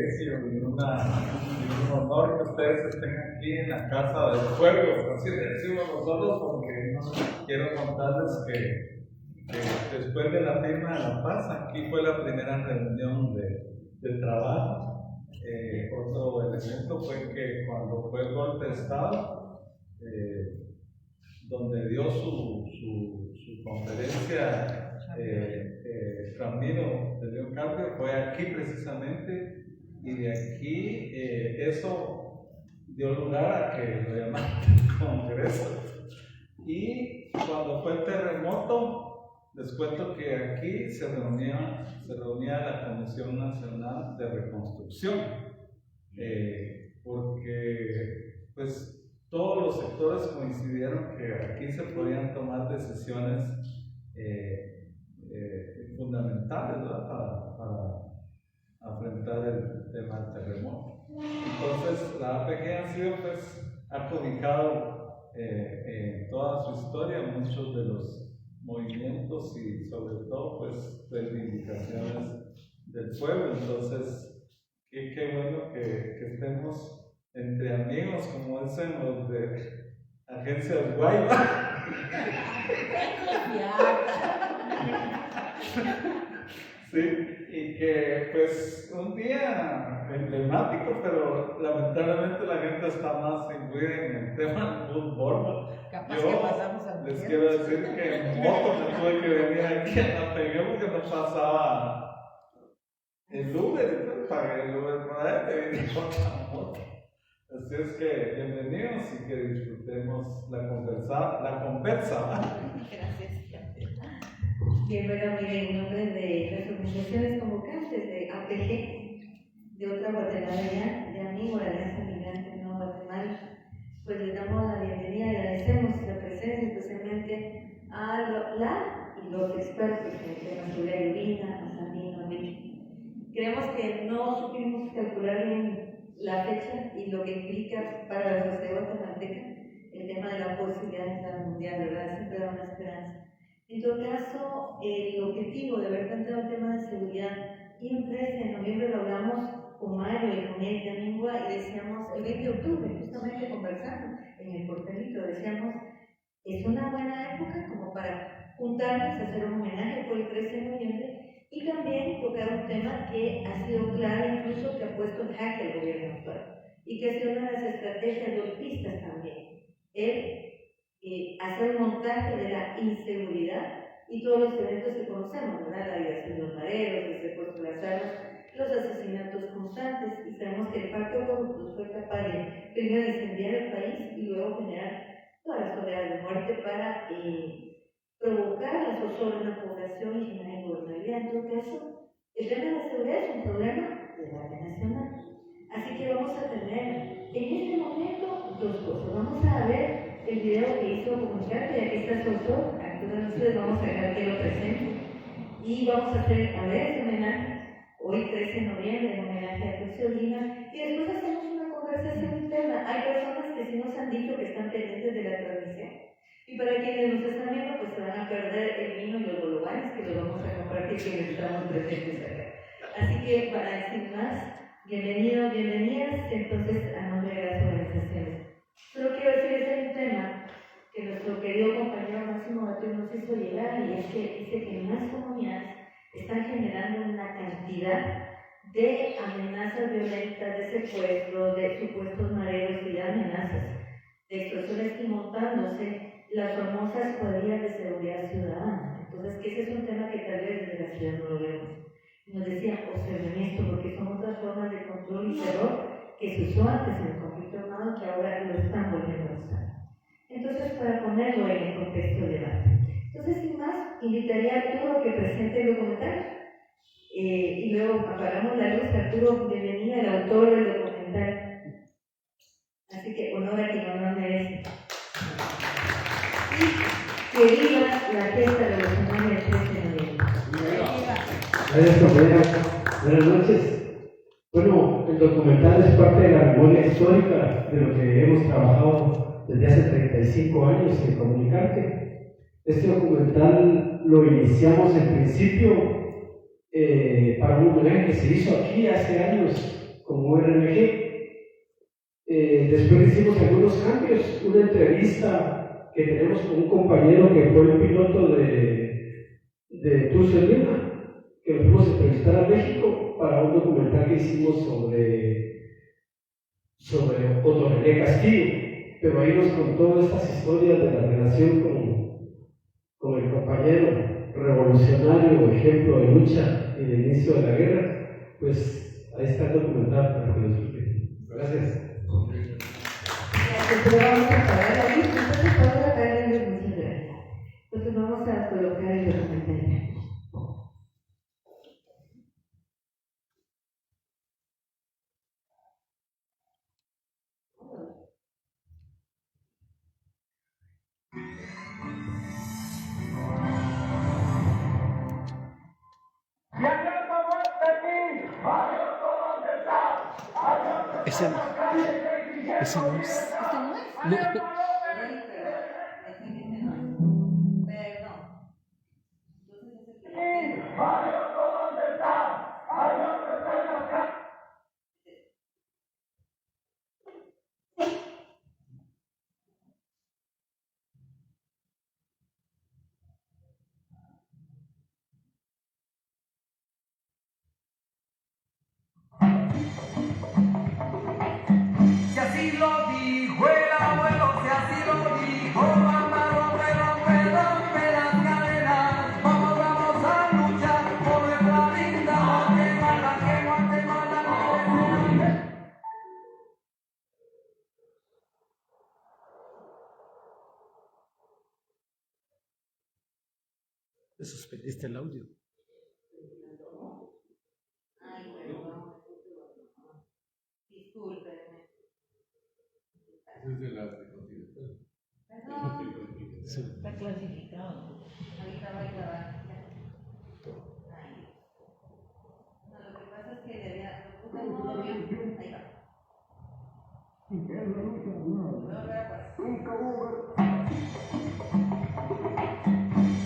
y un honor que ustedes estén aquí en la Casa del Pueblo. Así decimos nosotros porque quiero contarles que después de la firma de la paz, aquí fue la primera reunión de trabajo. Otro elemento fue que cuando fue el golpe de Estado, donde dio su conferencia Ramiro de León Carpio, fue aquí precisamente, y de aquí eso dio lugar a que lo llamaran Congreso. Y cuando fue el terremoto, les cuento que aquí se reunía la Comisión Nacional de Reconstrucción, porque pues todos los sectores coincidieron que aquí se podían tomar decisiones fundamentales, ¿verdad? para afrontar el tema del terremoto. Entonces la APG ha cobijado en toda su historia muchos de los movimientos y sobre todo pues reivindicaciones del pueblo. Entonces qué bueno que estemos entre amigos, como dicen los de Agencias Guayba. Sí, y que pues un día emblemático, pero lamentablemente la gente está más incluida en el tema del fútbol. Yo les quiero decir que en moto me tuve que venir aquí a la PG porque no pasaba el Uber, entonces pagué el Uber por ahí, te vine con la moto. Así es que bienvenidos y que disfrutemos la conversa. Gracias. Bien, bueno, miren, en nombre de las organizaciones convocantes de APG, de otra Guatemala, de Amigo, la Alianza Migrante Nueva Guatemala, pues les damos la bienvenida y agradecemos la presencia especialmente a y los expertos en el tema Julia Urbina, a Sandino, a mí. Creemos que no supimos calcular bien la fecha y lo que implica para la sociedad guatemalteca el tema de la posibilidad de entrar mundial, ¿verdad? Siempre da una esperanza. En todo caso, el objetivo de haber planteado el tema de seguridad, y un 13 de noviembre lo hablamos con Mario y con él también, y decíamos, el 20 de octubre, justamente conversando en el portalito, decíamos, es una buena época como para juntarnos, hacer un homenaje por el 13 de noviembre, y también tocar un tema que ha sido claro, incluso que ha puesto en jaque el gobierno actual, y que ha sido una de las estrategias golpistas también, hacer un montaje de la inseguridad y todos los eventos que conocemos, ¿verdad? La diversión de los mareros, el secuestro de las armas, los asesinatos constantes, y sabemos que el pacto corrupto fue capaz de primero incendiar el país y luego generar todas las oleadas de muerte para provocar la zozobra de una población y generar ingobernabilidad. En todo caso, el tema de la seguridad es un problema de debate nacional. Así que vamos a tener en este momento dos cosas. Vamos a ver el video que hizo Comunicarte, ya que está Soso, entonces vamos a dejar que lo presente. Y vamos a ver ese homenaje, hoy 13 de noviembre, en homenaje a Cruz Urbina, y después hacemos una conversación interna. Hay personas que sí nos han dicho que están pendientes de la transmisión. Y para quienes nos están viendo, pues se van a perder el vino y los bolovanes que los vamos a compartir quienes estamos presentes acá. Así que, para decir más, bienvenidos, bienvenidas, entonces, a nombre de las organizaciones. Solo quiero decirles que hay un tema que nuestro querido compañero Máximo Bateo nos hizo llegar, y es que dice que en las comunidades están generando una cantidad de amenazas violentas, de secuestros, de supuestos mareros y de amenazas, de extorsiones, y montándose las famosas cuadrillas de seguridad ciudadana. Entonces, que ese es un tema que tal vez desde la ciudad no lo vemos. Nos decían, observen esto, porque son otras formas de control y terror que se usó antes en el conflicto armado, que ahora lo están volviendo a usar. Entonces, para ponerlo en el contexto del debate. Entonces, sin más, invitaría a Arturo a que presente el documental, y luego apagamos la luz. Arturo, bienvenida, el autor del documental. Así que honor a quien honor merece. Y que viva la fiesta de los humanos del 13 de noviembre. Gracias, compañera. Buenas noches. Bueno, el documental es parte de la memoria histórica de lo que hemos trabajado desde hace 35 años en Comunicarte. Este documental lo iniciamos en principio para un homenaje que se hizo aquí hace años como RMG. Después hicimos algunos cambios, una entrevista que tenemos con un compañero que fue el piloto de Tuzo en Lima, que lo fuimos a entrevistar a México para un documental que hicimos sobre Otto René Castillo, pero ahí nos contó estas historias de la relación con el compañero revolucionario, ejemplo de lucha y de inicio de la guerra. Pues ahí está el documental para que lo disfruten. Gracias. Entonces vamos a parar ahí, entonces ahora Carlos, muchas gracias. Entonces vamos a colocar el documental. Ese no es. No. Si así lo dijo el abuelo, si así lo dijo mamá, rompe las cadenas. Vamos a luchar por nuestra linda Guatemala, que Guatemala no. ¿Le suspendiste el audio? Ay, perdón. Discúlpenme. Ese es de la reconciliación. Perdón. Sí. Está clasificado. Ahorita va a grabar. Ay. No, lo que pasa es que le había. ¿Usted no lo vio? Ahí va.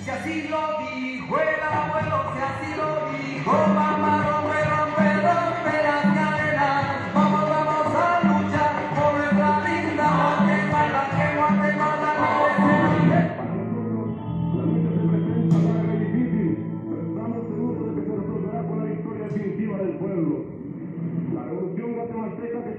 Si así lo dijo el abuelo, si así lo dijo mamá, rompe las cadenas. Vamos a luchar por nuestra linda Guatemala, que Guatemala no. La lucha se presenta larga y difícil, pero estamos seguros de que se resolverá con la victoria definitiva del pueblo. La revolución guatemalteca que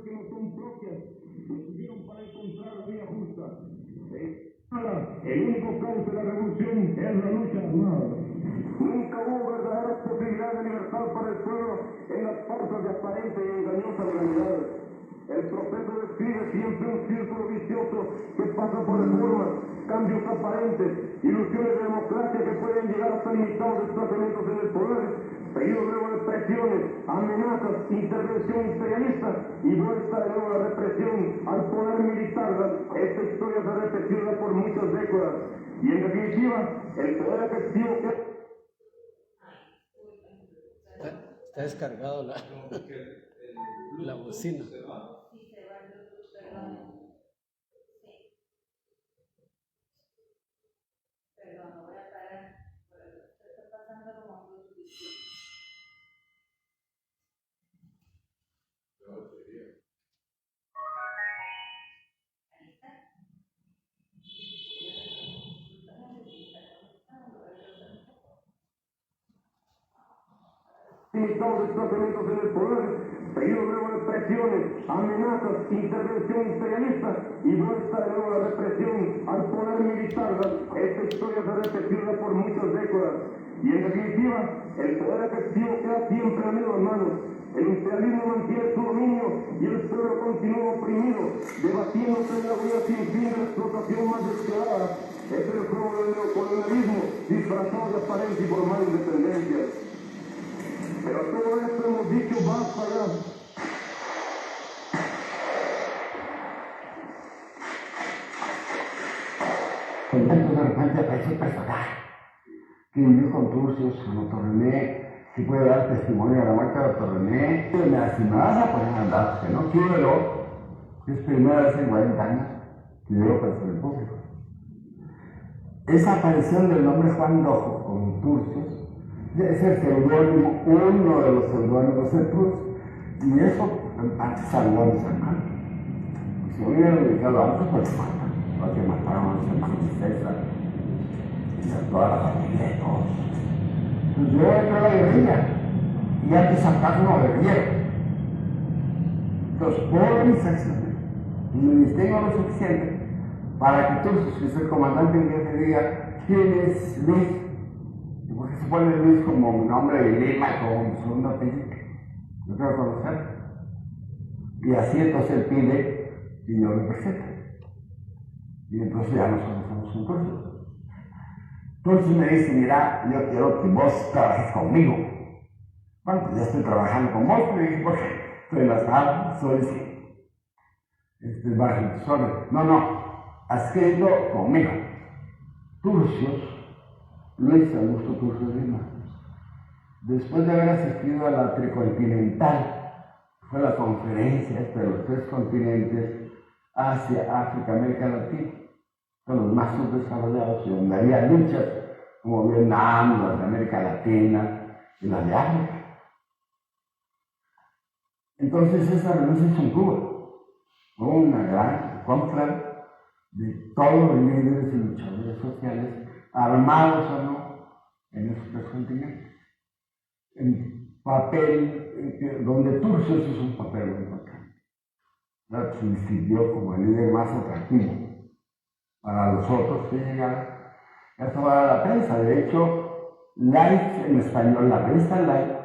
que no son propias, estuvieron para encontrar la vía justa. El único cauce de la revolución es la lucha armada. Nunca hubo verdadera posibilidad de libertad para el pueblo en las fuerzas de aparente y engañosa legalidad. El proceso describe siempre un círculo vicioso que pasa por reformas, cambios aparentes, ilusiones de democracia que pueden llegar hasta limitados desplazamientos en el poder, seguido luego de presiones, amenazas, intervención imperialista y vuelta de nuevo a la represión al poder militar. Esta historia se ha repetido por muchas décadas y en definitiva el poder efectivo que... Está descargado la bocina. Sí, se va el Bluetooth, perdón. Sí. Perdón, no voy a parar. Se está pasando como Bluetooth. Ahí está. limitados desplazamientos en el poder, seguido luego de presiones, amenazas, intervención imperialista y vuelta de nuevo a la represión al poder militar. Esta historia se ha repetido por muchas décadas y en definitiva el poder efectivo queda siempre en las mismas manos. El imperialismo mantiene su dominio y el pueblo continúa oprimido, debatiéndose en la vía sin fin de la explotación más despiadada. Es el juego del neocolonialismo disfrazado de aparente y formal independencia. Pero todo esto hemos dicho basta ya. Entonces de repente aparece un personaje que vivió con Turcios, con Otto René, si puedo dar testimonio de la muerte de doctor René. Si me vas a poner a andar, que no quiero, es primera vez en 40 años que yo lo percibo en público. Esa aparición del nombre Juan Dojo con Turcios es el seudónimo, uno de los seudónimos de Turcios, y eso en parte salvó a mis hermanos. Si hubieran ubicado antes, pues porque mataron a los hermanos de César y a toda la familia y todos. Pues yo entré a la guerrilla y antes San Carlos no guerrillero. Entonces, por mis acciones, y tengo lo suficiente para que Turcios, que es el comandante en jefe, diga quién es Luis. ¿Y por qué se pone Luis como un nombre de lema, como mi segundo apellido? Yo quiero conocer. Y así entonces él pide y yo le presento. Y entonces ya nos conocemos un Turcios. Entonces me dice, mira, yo quiero que vos trabajes conmigo. Bueno, pues ya estoy trabajando con vos, porque estoy en la sala, soy barrio. No, has querido conmigo. Turcios, Luis Augusto Turcios Lima. Después de haber asistido a la Tricontinental, fue la conferencia de los 3 continentes, Asia, África, América Latina, son los más subdesarrollados y donde había luchas como Vietnam, las de América Latina y las de África. Entonces esa reunión se hizo en Cuba. Fue una gran conclave de todos los líderes y luchadores sociales, armados o no, en esos 3 continentes. En papel, donde Turcios hizo un papel muy importante. Se distinguió como el líder más atractivo para los otros que llegaron. Esto va a la prensa. De hecho, Life en español, la revista Life,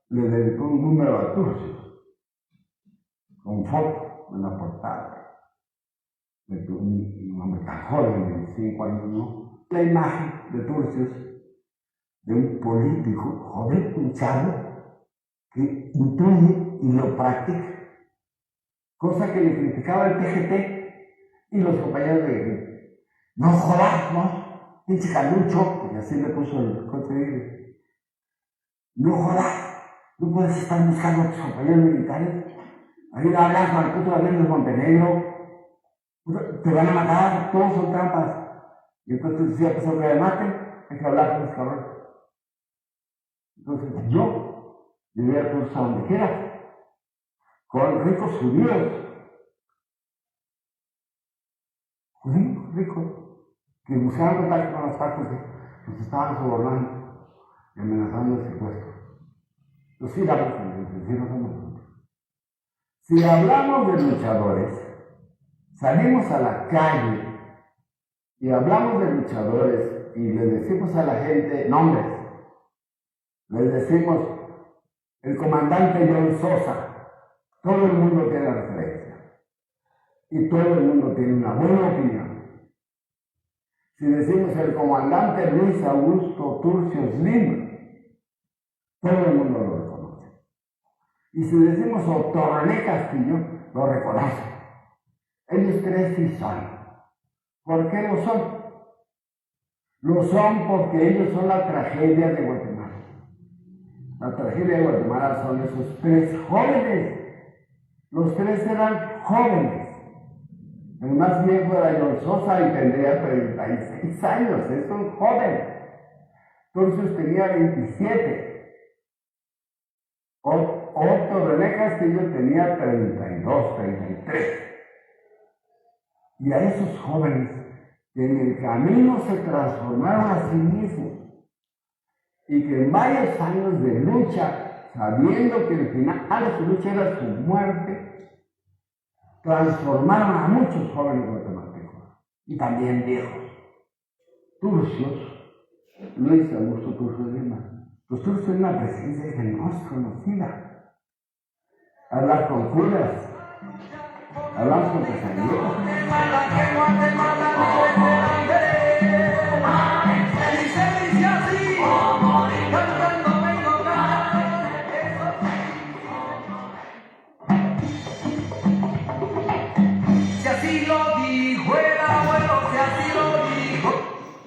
le dedicó un número a Turcios, con foto en la portada. De un hombre tan joven, de 25 años, ¿no? La imagen de Turcios, de un político joven, un chavo, que intuye y lo practica. Cosa que le criticaba el PGT y los compañeros de no jodas, ¿no? Pinche Carlucho, porque así le puso el coche de no jodas, no puedes estar buscando a tus compañeros militares, a ir a hablar con el puto Gabriel de Montenegro, te van a matar, todos son trampas. Y entonces decía, pues aunque me maten, hay que hablar con los cabrones. Entonces yo llegué a Turcios a donde quiera, con ricos judíos, ricos, que buscaban contacto con las partes que los estaban sobornando y amenazando el secuestro. Pues sí, la sí, no somos nosotros. Si hablamos de luchadores, salimos a la calle y hablamos de luchadores y le decimos a la gente nombres, les decimos el comandante John Sosa, todo el mundo tiene referencia y todo el mundo tiene una buena opinión. Si decimos el comandante Luis Augusto Turcios Lima, todo el mundo lo reconoce. Y si decimos doctor René Castillo, lo reconoce. Ellos 3 sí son. ¿Por qué lo son? Lo son porque ellos son la tragedia de Guatemala. La tragedia de Guatemala son esos 3 jóvenes. Los 3 eran jóvenes. El más viejo era John Sosa y tendría 36 años, es un joven. Turcios tenía 27. Otto René Castillo tenía 32, 33. Y a esos jóvenes que en el camino se transformaron a sí mismos y que en varios años de lucha, sabiendo que el final de su lucha era su muerte, transformaron a muchos jóvenes guatemaltecos y también viejos. Turcios, Luis Augusto Turcios Lima. Los Turcios es una presencia que no es conocida. Hablar con curas, hablamos con pesadillas. Si así lo dijo el abuelo, si así lo dijo,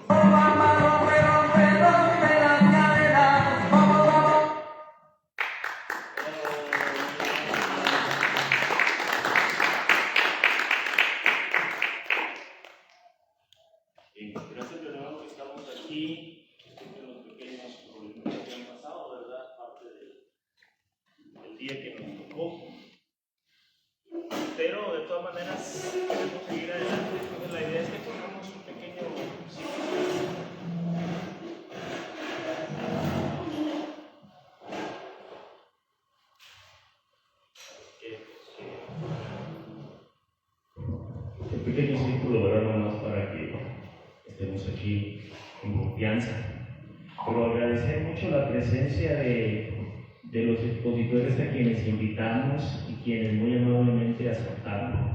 vamos a romper las cadenas, vamos, vamos. todas maneras queremos seguir adelante. Entonces la idea es que pongamos un pequeño ciclo. Un pequeño círculo, ¿verdad? Nomás para que estemos aquí en confianza. Pero agradecer mucho la presencia de los expositores a quienes invitamos y quienes muy amablemente aceptaron.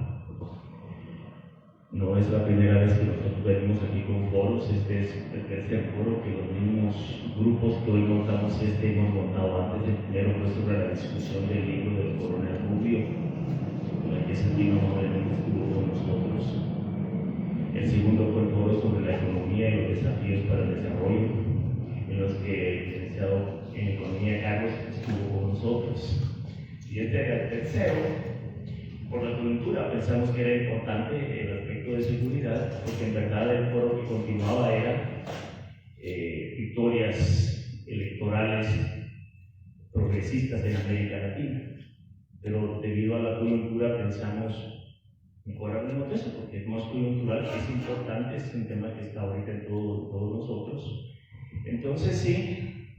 No es la primera vez que nosotros venimos aquí con foros, este es el tercer foro que los mismos grupos que hoy montamos hemos montado antes. El primero fue sobre la discusión del libro del coronel Rubio, en la que Sandino amablemente estuvo con nosotros. El segundo fue el foro sobre la economía y los desafíos para el desarrollo, en los que el licenciado en Economía Carlos estuvo con nosotros. Y este era el tercero. Por la coyuntura pensamos que era importante el aspecto de seguridad, porque en verdad el foro que continuaba era victorias electorales progresistas en América Latina. Pero debido a la coyuntura pensamos mejor hablemos de eso, porque es más coyuntural, es importante, es un tema que está ahorita en todos nosotros. Entonces sí,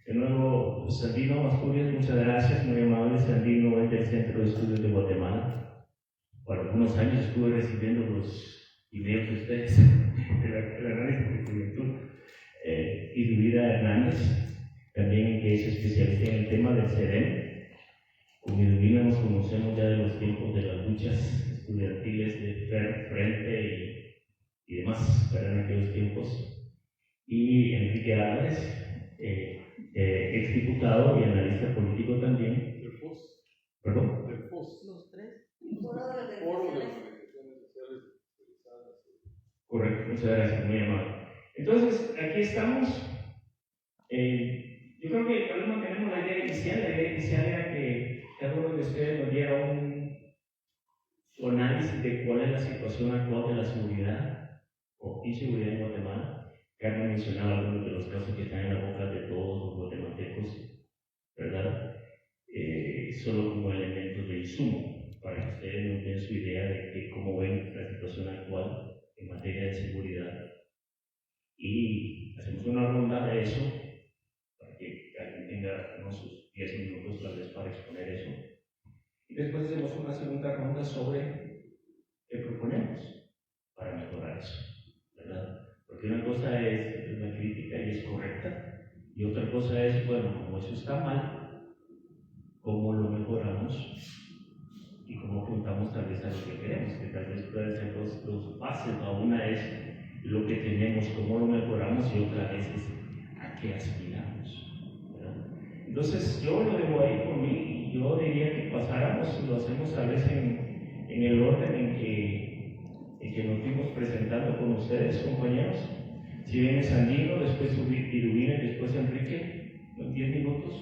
de nuevo, Sandino Asturias, muchas gracias, muy amable. Sandino es del Centro de Estudios de Guatemala. Por algunos años estuve recibiendo los videos de ustedes, el análisis de juventud. Y Duvira Hernández, también que es especialista en el tema del CEDEM. Con Duvira nos conocemos ya de los tiempos de las luchas estudiantiles de Frente y demás, en aquellos tiempos. Y Enrique Álvarez, exdiputado y analista político también. Del FOS. ¿Perdón? Del FOS. Los tres. Foro de Organizaciones Sociales Especializadas. Correcto, muchas gracias, muy amable. Entonces, aquí estamos. Yo creo que tal vez mantenemos la idea inicial. La idea inicial era que cada uno de ustedes nos diera su análisis de cuál es la situación actual de la seguridad o inseguridad en Guatemala. Carmen mencionaba algunos de los casos que están en la boca de todos los guatemaltecos, ¿verdad? Solo como elementos de insumo, para que ustedes nos den su idea de cómo ven la situación actual en materia de seguridad. Y hacemos una ronda de eso, para que alguien tenga unos 10 minutos tal vez para exponer eso. Y después hacemos una segunda ronda sobre qué proponemos para mejorar eso, ¿verdad? Porque una cosa es la crítica y es correcta, y otra cosa es, bueno, como eso está mal, ¿cómo lo mejoramos? Y cómo apuntamos tal vez a lo que queremos, que tal vez pueden ser dos bases, ¿no? Una es lo que tenemos, cómo lo mejoramos, y otra vez es a qué aspiramos, ¿verdad? Entonces yo lo dejo ahí por mí, y yo diría que pasáramos, lo hacemos tal vez en el orden en que nos fuimos presentando con ustedes, compañeros. Si viene Sandino, después Irubina y después Enrique, en 10 minutos.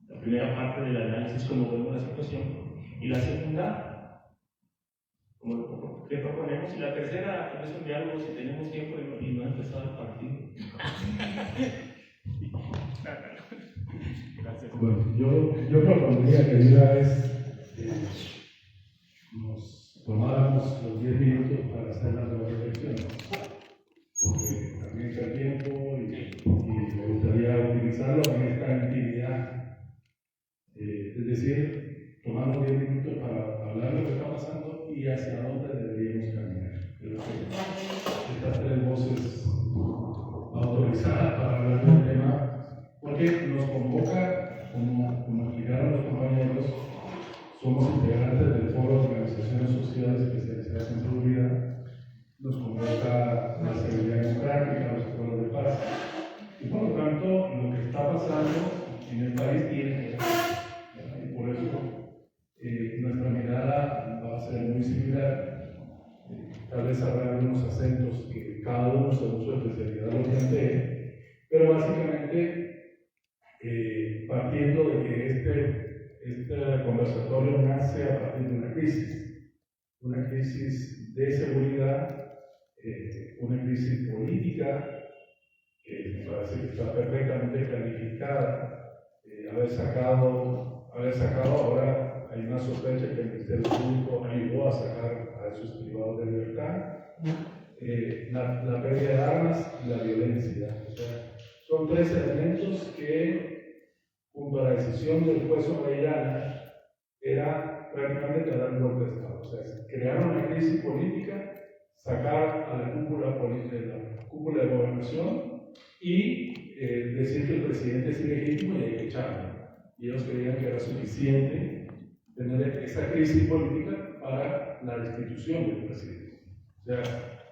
La primera parte del análisis, cómo vemos la situación, y la segunda, qué proponemos, y la tercera, tal vez un diálogo si tenemos tiempo y no ha empezado el partido. Gracias. Bueno, yo propondría que de una vez nos tomáramos los 10 minutos para hacer la nueva reflexión, porque también está el tiempo y me gustaría utilizarlo en esta intimidad. Es decir, tomamos 10 minutos para hablar de lo que está pasando y hacia dónde deberíamos caminar. Creo que estas tres voces autorizadas para hablar del tema, porque nos convoca, como explicaron los compañeros, somos integrantes del Foro de Organizaciones Sociales Especializadas en Seguridad, nos convoca la seguridad democrática, los acuerdos de paz, y por lo tanto, lo que está pasando en el país tiene que ver. Y por eso nuestra mirada va a ser muy similar. Tal vez habrá algunos acentos que cada uno según su especialidad lo plantee, pero básicamente partiendo de que este conversatorio nace a partir de una crisis de seguridad, una crisis política que me parece que está perfectamente calificada. Haber sacado ahora hay una sospecha que el Ministerio Público ayudó a sacar a esos privados de libertad. La pérdida de armas y la violencia. O sea, son tres elementos que, junto a la decisión del juez Orellana, era prácticamente dar un golpe de Estado. O sea, crear una crisis política, sacar a la cúpula de gobernación y decir que el presidente es ilegítimo y hay que echarlo. Y ellos creían que era suficiente tener esa crisis política para la destitución del presidente. O sea,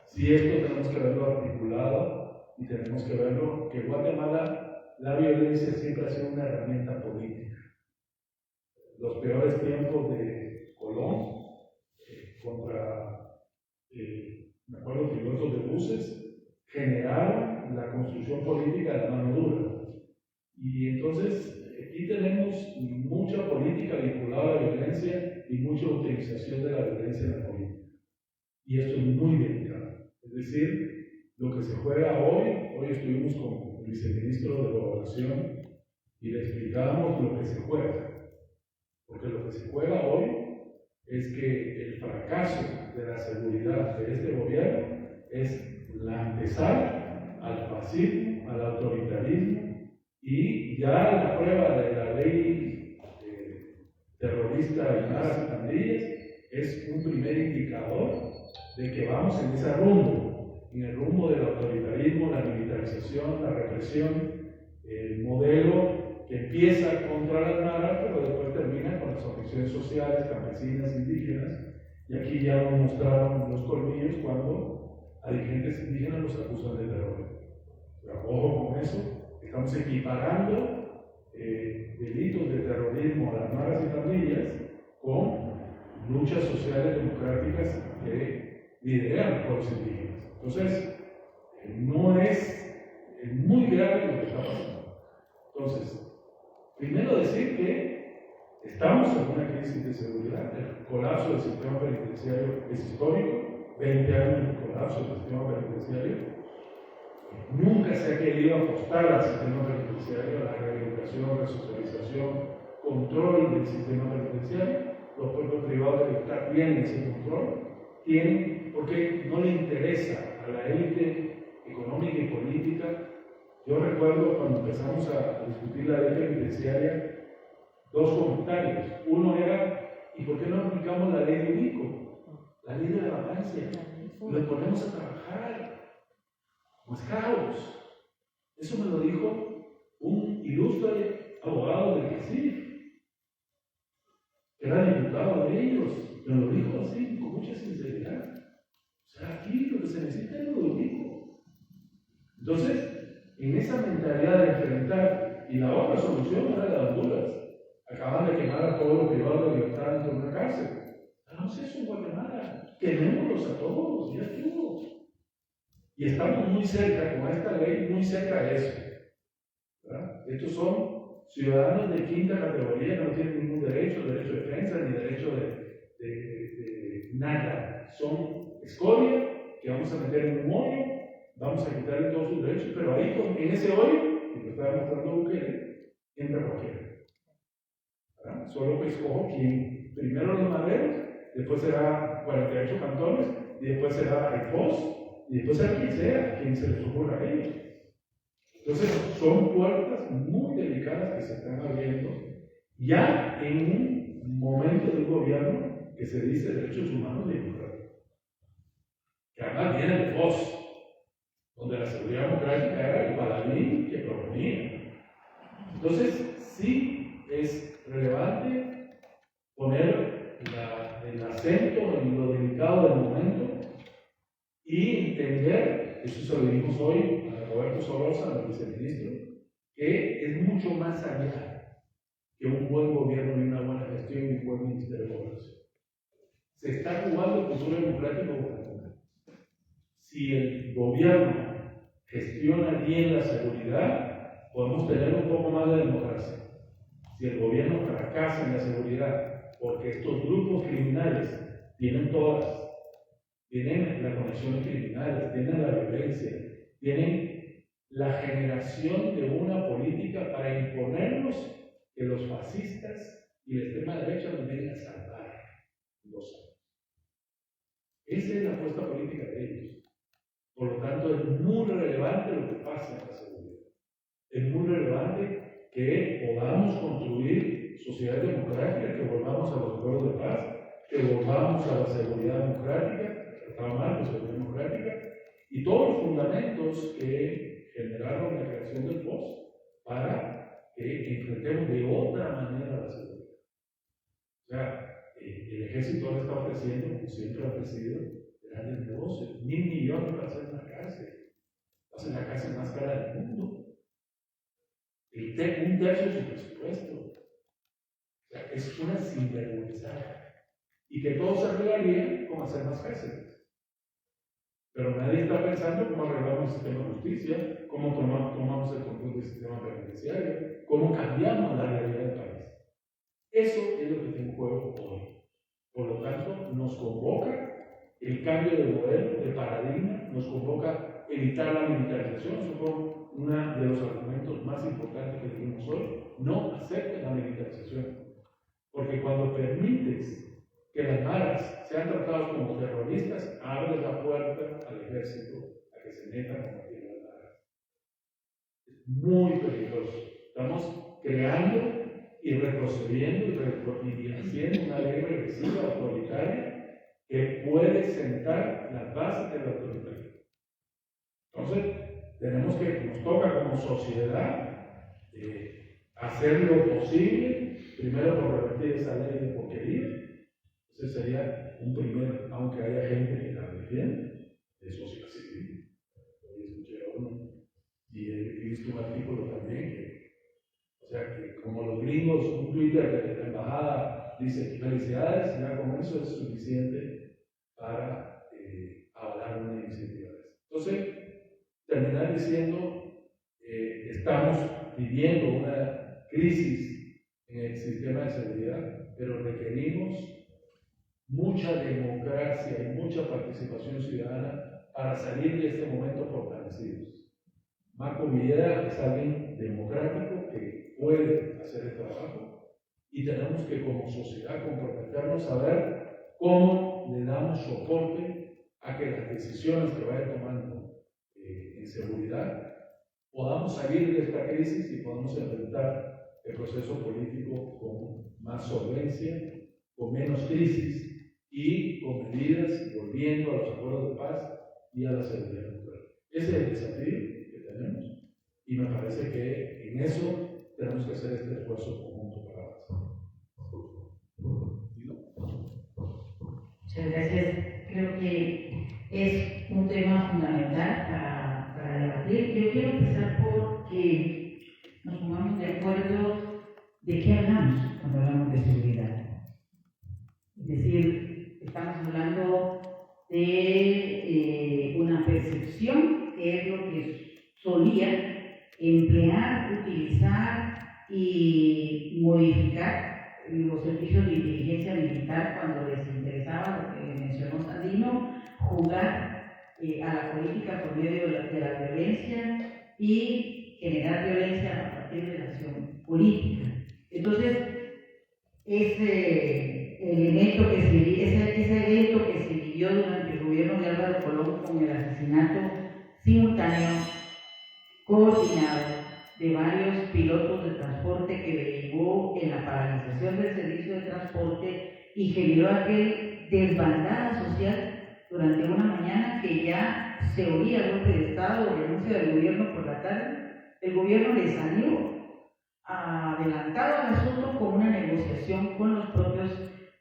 si esto tenemos que verlo articulado y tenemos que verlo que Guatemala, la violencia siempre ha sido una herramienta política. Los peores tiempos de Colón contra, me acuerdo, pilotos de buses, generaron la construcción política de la mano dura. Y entonces aquí tenemos mucha política vinculada a la violencia y mucha utilización de la violencia en la política. Y esto es muy delicado. Es decir, lo que se juega hoy estuvimos con el viceministro de Gobernación y le explicábamos lo que se juega. Porque lo que se juega hoy es que el fracaso de la seguridad de este gobierno es la antesala al fascismo, al autoritarismo, y ya la prueba de la ley terrorista y maras y pandillas es un primer indicador de que vamos en ese rumbo, en el rumbo del autoritarismo, la militarización, la represión, el modelo que empieza contra las maras, pero después termina con las organizaciones sociales, campesinas, indígenas, y aquí ya nos mostraron los colmillos cuando a dirigentes indígenas los acusan de terrorismo. Pero ojo con eso, estamos equiparando delitos de terrorismo a las maras y pandillas con luchas sociales democráticas que lideran los pueblos indígenas. Entonces, no es muy grave lo que está pasando. Entonces, primero decir que estamos en una crisis de seguridad. El colapso del sistema penitenciario es histórico, 20 años de colapso del sistema penitenciario. Nunca se ha querido apostar al sistema penitenciario, a la rehabilitación, resocialización, control del sistema penitenciario. Los propios privados de libertad tienen ese control, porque no le interesa a la élite económica y política. Yo recuerdo cuando empezamos a discutir la ley penitenciaria, dos comentarios. Uno era, ¿y por qué no aplicamos la ley de Ubico? La ley de la vacancia. Lo ponemos a trabajar como esclavos. Eso me lo dijo un ilustre abogado del CACIF, que era diputado de ellos. Me lo dijo así, con mucha sinceridad. O sea, aquí lo que se necesita es lo de Ubico. Entonces, en esa mentalidad de enfrentar, y la otra solución era la de Honduras. Acaban de quemar a todos los privados de libertad dentro de una cárcel. Hagamos eso en Guatemala. Quemémoslos a todos, ya estuvo. Y estamos muy cerca, con esta ley, muy cerca de eso. ¿Verdad? Estos son ciudadanos de quinta categoría que no tienen ningún derecho de defensa, ni derecho de nada. Son escoria que vamos a meter en un hoyo, vamos a quitarle todos sus derechos, pero ahí, en ese hoyo, y lo está demostrando Bukele, entra cualquiera. ¿Verdad? Solo que escojo quién. Primero los maderos, después será 48 cantones, y después será el POS, y después será quien se les ocurra a ellos. Entonces, son puertas muy delicadas que se están abriendo ya en un momento de un gobierno que se dice derechos humanos y democráticos. Que además viene de POS, donde la seguridad democrática era el paladín que proponía. Entonces, sí es relevante poner el acento en lo delicado del momento y entender, eso se lo dijimos hoy a Roberto Sorosa, al viceministro, que es mucho más allá que un buen gobierno y una buena gestión y un buen ministerio de gobernación. Se está jugando el futuro democrático. Si el gobierno gestiona bien la seguridad, podemos tener un poco más de democracia. Si el gobierno fracasa en la seguridad, porque estos grupos criminales tienen todas, tienen la conexión criminal, tienen la violencia, tienen la generación de una política para imponernos que los fascistas y la extrema derecha nos viene a salvar en 2 años. Esa es la apuesta política de ellos. Por lo tanto, es muy relevante lo que pasa en la seguridad. Es muy relevante que podamos construir sociedad democrática, que volvamos a los acuerdos de paz, que volvamos a la seguridad democrática, Tratado Marco, seguridad democrática, y todos los fundamentos que generaron la creación del POS para que enfrentemos de otra manera la seguridad. O sea, el ejército ahora está ofreciendo, como siempre ha ofrecido, grandes negocios, 1.000 millones para hacer una cárcel. Va a ser la cárcel más cara del mundo. Un tercio de su presupuesto. O sea, es una sinvergüenzada. Y que todos se regalían con hacer más cárceles. Pero nadie está pensando cómo arreglamos el sistema de justicia, cómo tomamos el control del sistema penitenciario, cómo cambiamos la realidad del país. Eso es lo que está en juego hoy. Por lo tanto, nos convoca el cambio de modelo, de paradigma, nos convoca evitar la militarización. Eso fue uno de los argumentos más importantes que dijimos hoy. No acepten la militarización. Porque cuando permites que las maras sean tratadas como terroristas, abres la puerta al ejército a que se meta a combatir las maras. Es muy peligroso. Estamos creando y retrocediendo y haciendo una ley regresiva, autoritaria, que puede sentar las bases del autoritarismo. Entonces, nos toca como sociedad hacer lo posible, primero por revertir esa ley de porquería. Ese sería un primer, aunque haya gente que la defiende, de sociedad civil. Hoy escuché a uno y he visto un artículo también o sea, que como los gringos, un Twitter de la embajada dice felicidades, ya con eso es suficiente para avalar una iniciativa de eso. Entonces, terminar diciendo, estamos viviendo una crisis en el sistema de seguridad, pero requerimos mucha democracia y mucha participación ciudadana para salir de este momento fortalecidos. Marco Villeda es alguien democrático que puede hacer el trabajo y tenemos que como sociedad comprometernos a ver cómo le damos soporte a que las decisiones que vaya tomando en seguridad podamos salir de esta crisis y podamos enfrentar el proceso político con más solvencia, con menos crisis y con medidas volviendo a los acuerdos de paz y a la seguridad democrática. Ese es el desafío que tenemos y me parece que en eso tenemos que hacer este esfuerzo conjunto para avanzar. Muchas gracias. Creo que es un tema fundamental para debatir. Yo quiero empezar por que nos pongamos de acuerdo de qué hablamos cuando hablamos de seguridad. Es decir, estamos hablando de una percepción que es lo que solía emplear, utilizar y modificar los servicios de inteligencia militar cuando les interesaba, lo que mencionó Sandino, jugar a la política por medio de la violencia y generar violencia a partir de la acción política. Entonces, ese evento que se vivió durante el gobierno de Álvaro Colón con el asesinato simultáneo, coordinado, de varios pilotos de transporte que derivó en la paralización del servicio de transporte y generó aquel desbandada social durante una mañana que ya se oía golpe de Estado o renuncia del gobierno por la tarde. El gobierno le salió adelantado al asunto con una negociación con los propios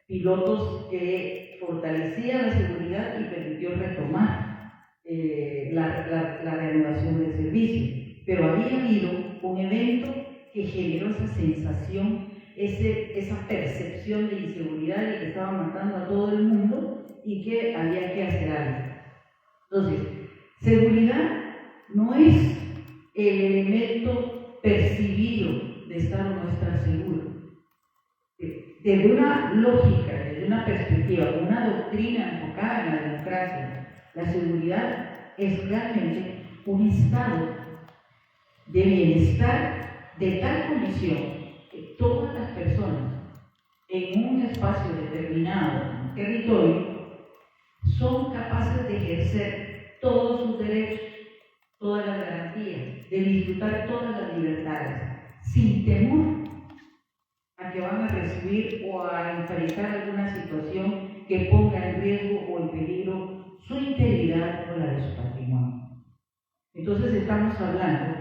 pilotos que fortalecía la seguridad y permitió retomar la reanudación del servicio. Pero había habido un evento que generó esa sensación, esa percepción de inseguridad y que estaba matando a todo el mundo y que había que hacer algo. Entonces, seguridad no es el elemento percibido de estar o no estar seguro. Desde una lógica, desde una perspectiva, una doctrina enfocada en la democracia, la seguridad es realmente un estado de bienestar de tal condición que todas las personas en un espacio determinado, en un territorio, son capaces de ejercer todos sus derechos, todas las garantías, de disfrutar todas las libertades, sin temor a que van a recibir o a enfrentar alguna situación que ponga en riesgo o en peligro su integridad o la de su patrimonio. Entonces estamos hablando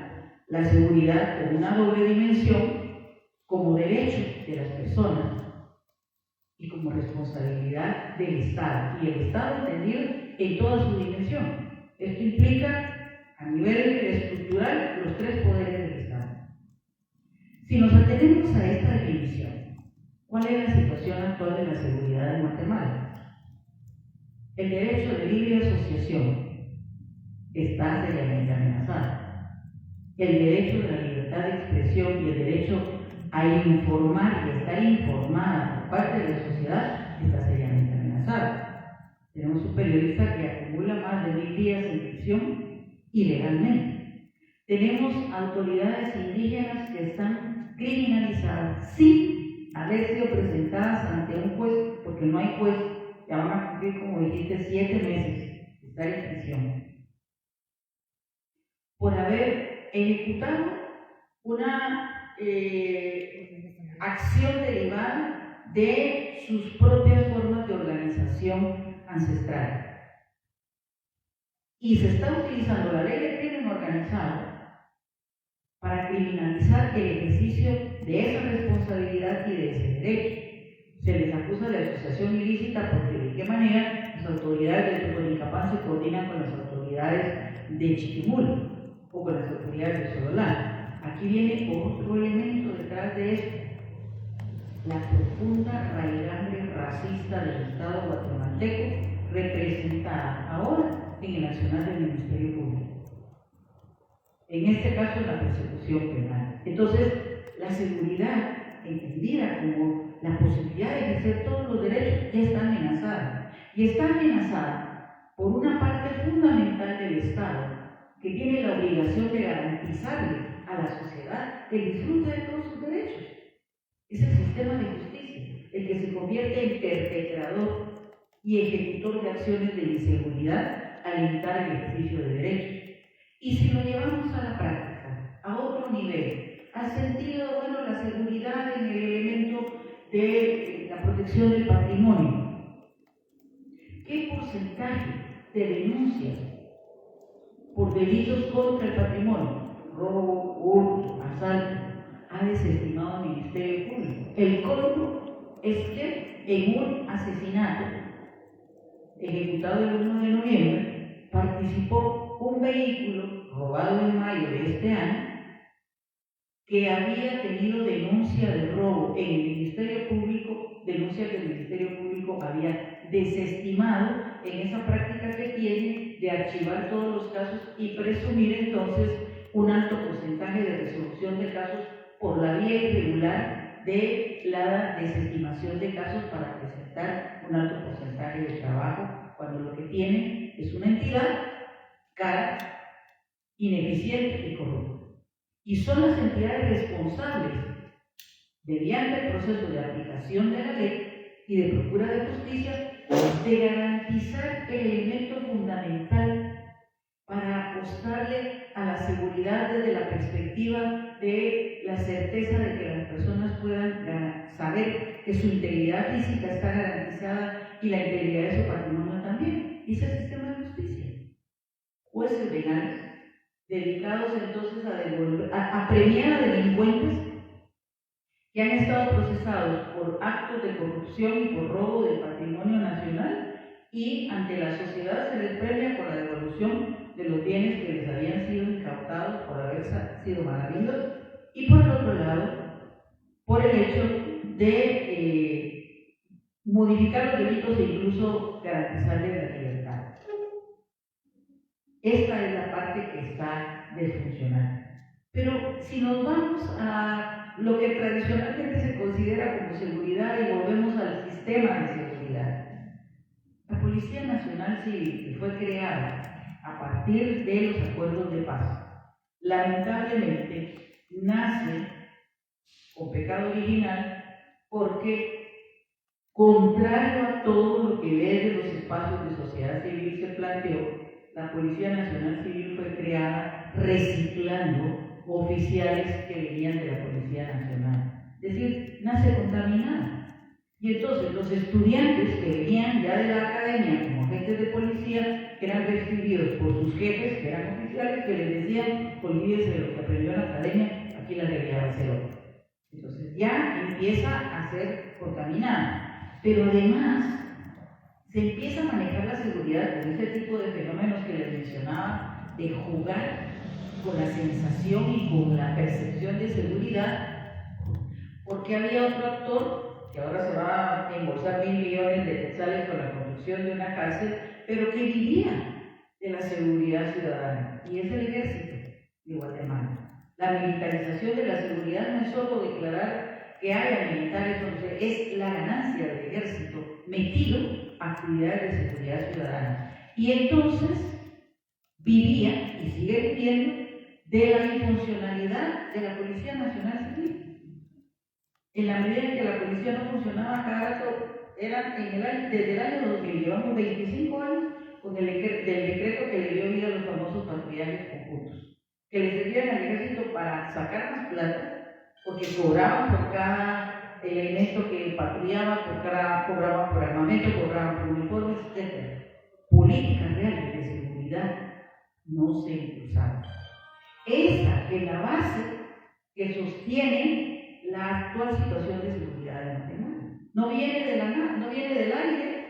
la seguridad con una doble dimensión, como derecho de las personas y como responsabilidad del Estado, y el Estado entendido en toda su dimensión. Esto implica a nivel estructural los tres poderes del Estado. Si nos atenemos a esta definición, ¿cuál es la situación actual de la seguridad en Guatemala? El derecho de libre asociación está seriamente amenazado. El derecho de la libertad de expresión y el derecho a informar y estar informada por parte de la sociedad está seriamente amenazado. Tenemos un periodista que acumula más de 1000 días en prisión ilegalmente. Tenemos autoridades indígenas que están criminalizadas sin haber sido presentadas ante un juez, porque no hay juez, ya van a cumplir, como dijiste, 7 meses de estar en prisión, por haber ejecutado una acción derivada de sus propias formas de organización ancestral. Y se está utilizando la ley de crimen organizado para criminalizar el ejercicio de esa responsabilidad y de ese derecho. Se les acusa de asociación ilícita porque de qué manera las autoridades de Totonicapán se coordinan con las autoridades de Chiquimula o con las autoridades de Sololá. Aquí viene otro elemento detrás de esto: la profunda raigambre racista del Estado guatemalteco, representada ahora en el accionar del Ministerio Público. En este caso, la persecución penal. Entonces, la seguridad, entendida como la posibilidad de ejercer todos los derechos, ya está amenazada. Y está amenazada por una parte fundamental del Estado, que tiene la obligación de garantizarle a la sociedad el disfrute de todos sus derechos. Es el sistema de justicia, el que se convierte en perpetrador y ejecutor de acciones de inseguridad al limitar el ejercicio de derechos. Y si lo llevamos a la práctica, a otro nivel, al sentido, bueno, la seguridad en el elemento de la protección del patrimonio, ¿qué porcentaje de denuncias por delitos contra el patrimonio, robo, hurto, asalto, ha desestimado el Ministerio Público? El colmo es que en un asesinato ejecutado el 1 de noviembre participó un vehículo robado en mayo de este año que había tenido denuncia de robo en el Ministerio Público, denuncia que el Ministerio Público había desestimado en esa práctica que tiene de archivar todos los casos y presumir entonces un alto porcentaje de resolución de casos por la vía irregular de la desestimación de casos para presentar un alto porcentaje de trabajo, cuando lo que tiene es una entidad cara, ineficiente y corrupta. Y son las entidades responsables, mediante el proceso de aplicación de la ley y de procura de justicia, de garantizar el elemento fundamental para apostarle a la seguridad desde la perspectiva de la certeza de que las personas puedan saber que su integridad física está garantizada y la integridad de su patrimonio también. Y ese sistema de justicia. Jueces penales dedicados entonces a premiar a delincuentes que han estado procesados por actos de corrupción y por robo del patrimonio nacional, y ante la sociedad se les premia por la devolución de los bienes que les habían sido incautados por haber sido mal habidos, y por el otro lado, por el hecho de modificar los delitos e incluso garantizarles la libertad. Esta es la parte que está desfuncionando. Pero si nos vamos a lo que tradicionalmente se considera como seguridad y volvemos al sistema de seguridad, la Policía Nacional Civil, que fue creada a partir de los acuerdos de paz, lamentablemente nace con pecado original porque contrario a todo lo que desde los espacios de sociedad civil se planteó, la Policía Nacional Civil fue creada reciclando oficiales que venían de la Policía Nacional. Es decir, nace contaminada. Y entonces los estudiantes que venían ya de la academia como agentes de policía eran recibidos por sus jefes, que eran oficiales, que les decían: olvídese de lo que aprendió en la academia, aquí la realidad va a ser otra. Entonces ya empieza a ser contaminada. Pero además se empieza a manejar la seguridad con este tipo de fenómenos que les mencionaba, de jugar con la sensación y con la percepción de seguridad, porque había otro actor que ahora se va a embolsar 1.000 millones de quetzales con la construcción de una cárcel, pero que vivía de la seguridad ciudadana, y es el ejército de Guatemala. La militarización de la seguridad no es solo declarar que haya militares, es la ganancia del ejército metido a actividades de seguridad ciudadana. Y entonces vivía y sigue viviendo de la infuncionalidad de la Policía Nacional Civil. En la medida en que la policía no funcionaba, cada rato eran desde el año 2000, llevamos 25 años con el decreto que le dio vida a los famosos patrullajes conjuntos, que le servían al ejército para sacar más plata, porque cobraban por cada elemento que patrullaba, cobraban por armamento, cobraban por uniformes, etc. Políticas reales de seguridad no se impulsaron. Esa es la base que sostiene la actual situación de seguridad de Guatemala. No viene de la nada, no viene del aire,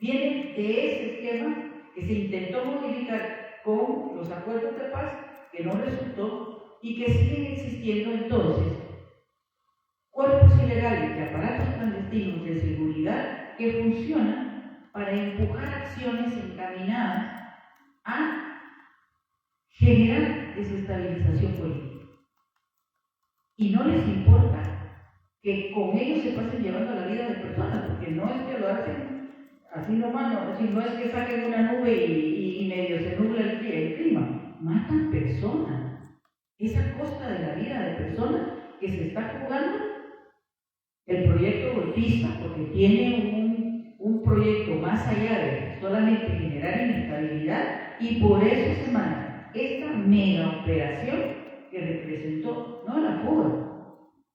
viene de ese esquema que se intentó modificar con los acuerdos de paz, que no resultó y que siguen existiendo. Entonces cuerpos ilegales y aparatos clandestinos de seguridad que funcionan para empujar acciones encaminadas a generar desestabilización política. Y no les importa que con ellos se pasen llevando la vida de personas, porque no es que lo hacen así nomás, no es que saquen una nube y medio se nubla el clima. Matan personas. Es a costa de la vida de personas que se está jugando el proyecto golpista, porque tiene un proyecto más allá de solamente generar inestabilidad, y por eso se manda esta mega operación que representó no la fuga,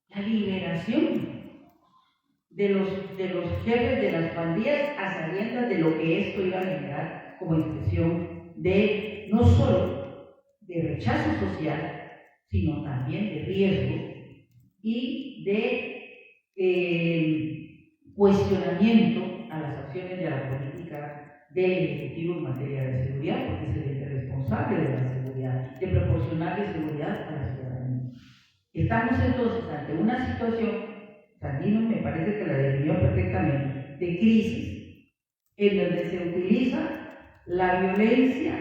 la liberación de los jefes de las pandillas a sabiendas de lo que esto iba a generar como expresión de no solo de rechazo social, sino también de riesgo y de cuestionamiento a las acciones de la política del Ejecutivo en materia de seguridad, porque es el responsable de la seguridad, de proporcionarle seguridad a la ciudadanía. Estamos entonces ante una situación, Sandino me parece que la definió perfectamente, de crisis, en donde se utiliza la violencia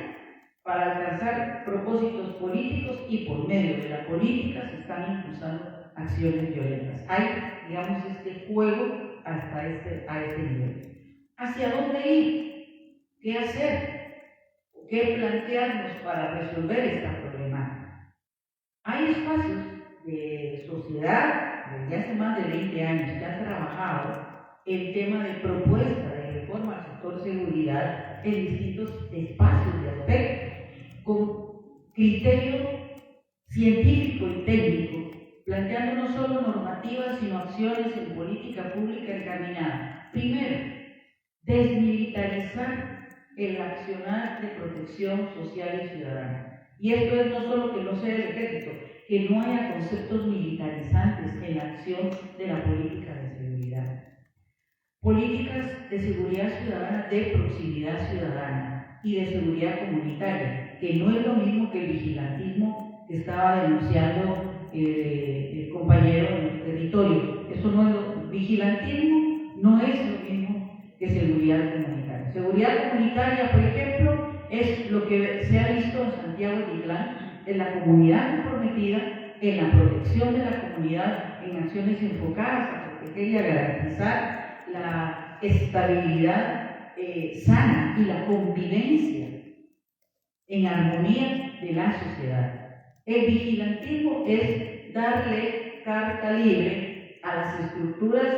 para alcanzar propósitos políticos, y por medio de la política se están impulsando acciones violentas. Hay, digamos, este juego hasta a este nivel. ¿Hacia dónde ir? ¿Qué hacer? ¿Qué plantearnos para resolver esta problemática? Hay espacios de sociedad desde hace más de 20 años que han trabajado el tema de propuesta de reforma al sector seguridad en distintos espacios de aspectos, con criterio científico y técnico, planteando no solo normativas, sino acciones en política pública encaminada. Primero, desmilitarizar el accionar de protección social y ciudadana. Y esto es no solo que no sea el ejército, que no haya conceptos militarizantes en la acción de la política de seguridad. Políticas de seguridad ciudadana, de proximidad ciudadana y de seguridad comunitaria, que no es lo mismo que el vigilantismo que estaba denunciando el compañero en el territorio. Eso no es vigilantismo, no es lo mismo que seguridad comunitaria. Seguridad comunitaria, por ejemplo, es lo que se ha visto en Santiago de Itlán, en la comunidad comprometida, en la protección de la comunidad, en acciones enfocadas a proteger y a garantizar la estabilidad sana y la convivencia en armonía de la sociedad. El vigilantismo es darle carta libre a las estructuras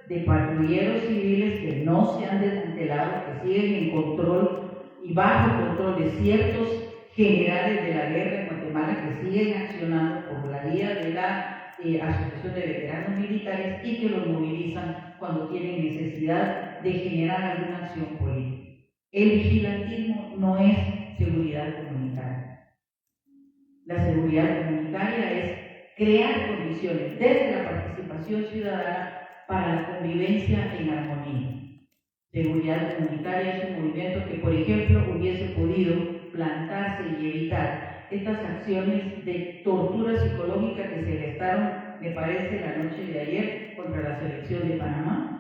de patrulleros civiles que no se han desmantelado, que siguen en control y bajo control de ciertos generales de la guerra en Guatemala que siguen accionando por la vía de la Asociación de Veteranos Militares y que los movilizan cuando tienen necesidad de generar alguna acción política. El vigilantismo no es seguridad comunitaria. La seguridad comunitaria es crear condiciones desde la participación ciudadana para la convivencia en armonía. Seguridad comunitaria es un movimiento que, por ejemplo, hubiese podido plantarse y evitar estas acciones de tortura psicológica que se gestaron, me parece, la noche de ayer contra la selección de Panamá.